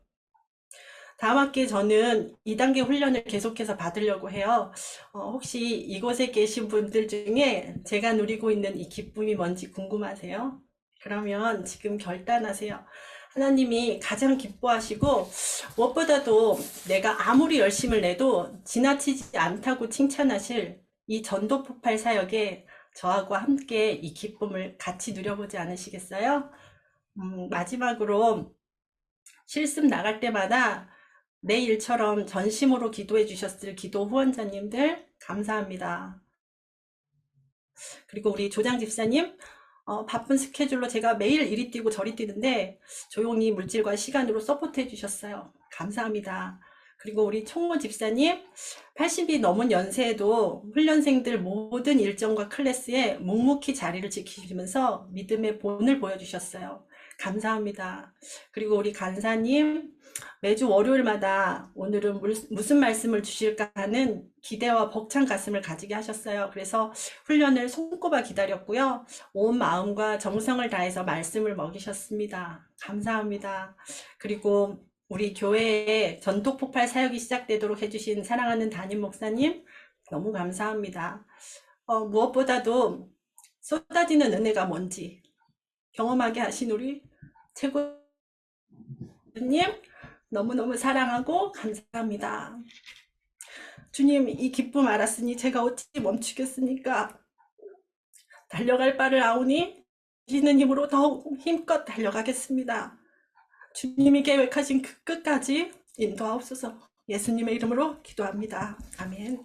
다음 학기에 저는 2단계 훈련을 계속해서 받으려고 해요. 혹시 이곳에 계신 분들 중에 제가 누리고 있는 이 기쁨이 뭔지 궁금하세요? 그러면 지금 결단하세요. 하나님이 가장 기뻐하시고 무엇보다도 내가 아무리 열심을 내도 지나치지 않다고 칭찬하실 이 전도 폭발 사역에 저하고 함께 이 기쁨을 같이 누려보지 않으시겠어요? 마지막으로 실습 나갈 때마다 내 일처럼 전심으로 기도해 주셨을 기도 후원자님들 감사합니다. 그리고 우리 조장 집사님, 바쁜 스케줄로 제가 매일 이리 뛰고 저리 뛰는데 조용히 물질과 시간으로 서포트해 주셨어요. 감사합니다. 그리고 우리 총무 집사님, 80이 넘은 연세에도 훈련생들 모든 일정과 클래스에 묵묵히 자리를 지키시면서 믿음의 본을 보여주셨어요. 감사합니다. 그리고 우리 간사님, 매주 월요일마다 오늘은 무슨 말씀을 주실까 하는 기대와 벅찬 가슴을 가지게 하셨어요. 그래서 훈련을 손꼽아 기다렸고요. 온 마음과 정성을 다해서 말씀을 먹이셨습니다. 감사합니다. 그리고 우리 교회에 전도 폭발 사역이 시작되도록 해주신 사랑하는 담임 목사님 너무 감사합니다. 무엇보다도 쏟아지는 은혜가 뭔지 경험하게 하신 우리 최고님 너무너무 사랑하고 감사합니다. 주님, 이 기쁨 알았으니 제가 어찌 멈추겠습니까? 달려갈 바를 아오니 주시는 힘으로 더욱 힘껏 달려가겠습니다. 주님이 계획하신 그 끝까지 인도하옵소서. 예수님의 이름으로 기도합니다. 아멘.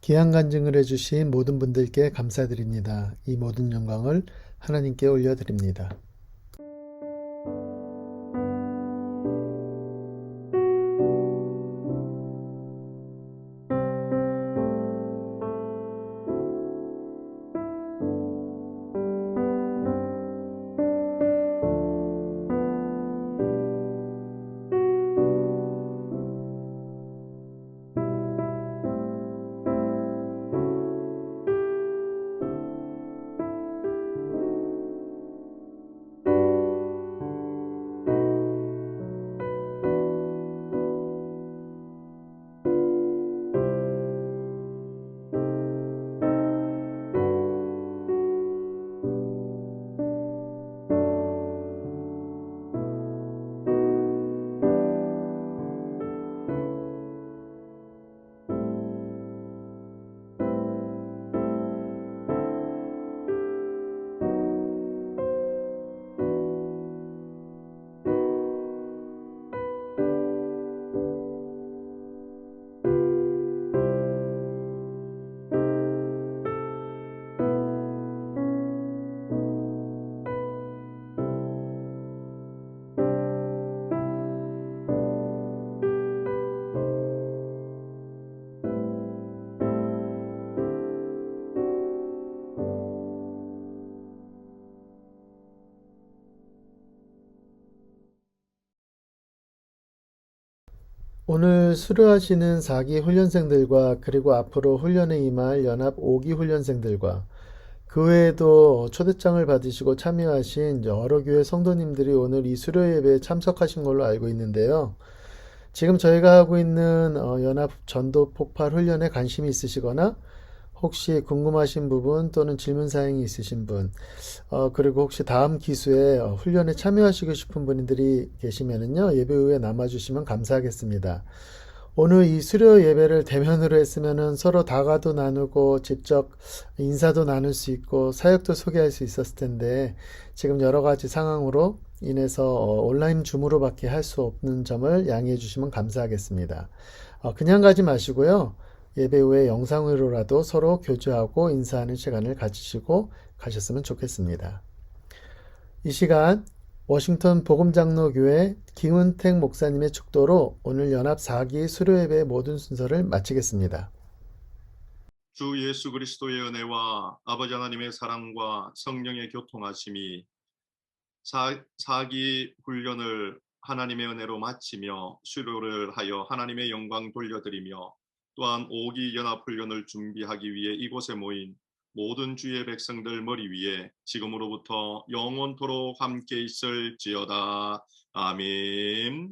귀한 간증을 해주신 모든 분들께 감사드립니다. 이 모든 영광을 하나님께 올려드립니다. 오늘 수료하시는 4기 훈련생들과 그리고 앞으로 훈련에 임할 연합 5기 훈련생들과 그 외에도 초대장을 받으시고 참여하신 여러 교회 성도님들이 오늘 이 수료 예배에 참석하신 걸로 알고 있는데요. 지금 저희가 하고 있는 연합 전도 폭발 훈련에 관심이 있으시거나 혹시 궁금하신 부분 또는 질문사항이 있으신 분, 그리고 혹시 다음 기수에 훈련에 참여하시고 싶은 분들이 계시면은요, 예배 후에 남아주시면 감사하겠습니다. 오늘 이 수료 예배를 대면으로 했으면은 서로 다가도 나누고 직접 인사도 나눌 수 있고 사역도 소개할 수 있었을 텐데 지금 여러 가지 상황으로 인해서 온라인 줌으로밖에 할 수 없는 점을 양해해 주시면 감사하겠습니다. 그냥 가지 마시고요. 예배 후에 영상으로라도 서로 교제하고 인사하는 시간을 가지시고 가셨으면 좋겠습니다. 이 시간 워싱턴 복음장로교회 김은택 목사님의 축도로 오늘 연합 4기 수료예배의 모든 순서를 마치겠습니다. 주 예수 그리스도의 은혜와 아버지 하나님의 사랑과 성령의 교통하심이 4기 훈련을 하나님의 은혜로 마치며 수료를 하여 하나님의 영광 돌려드리며 또한 5기 연합훈련을 준비하기 위해 이곳에 모인 모든 주의 백성들 머리 위에 지금으로부터 영원토록 함께 있을지어다. 아멘.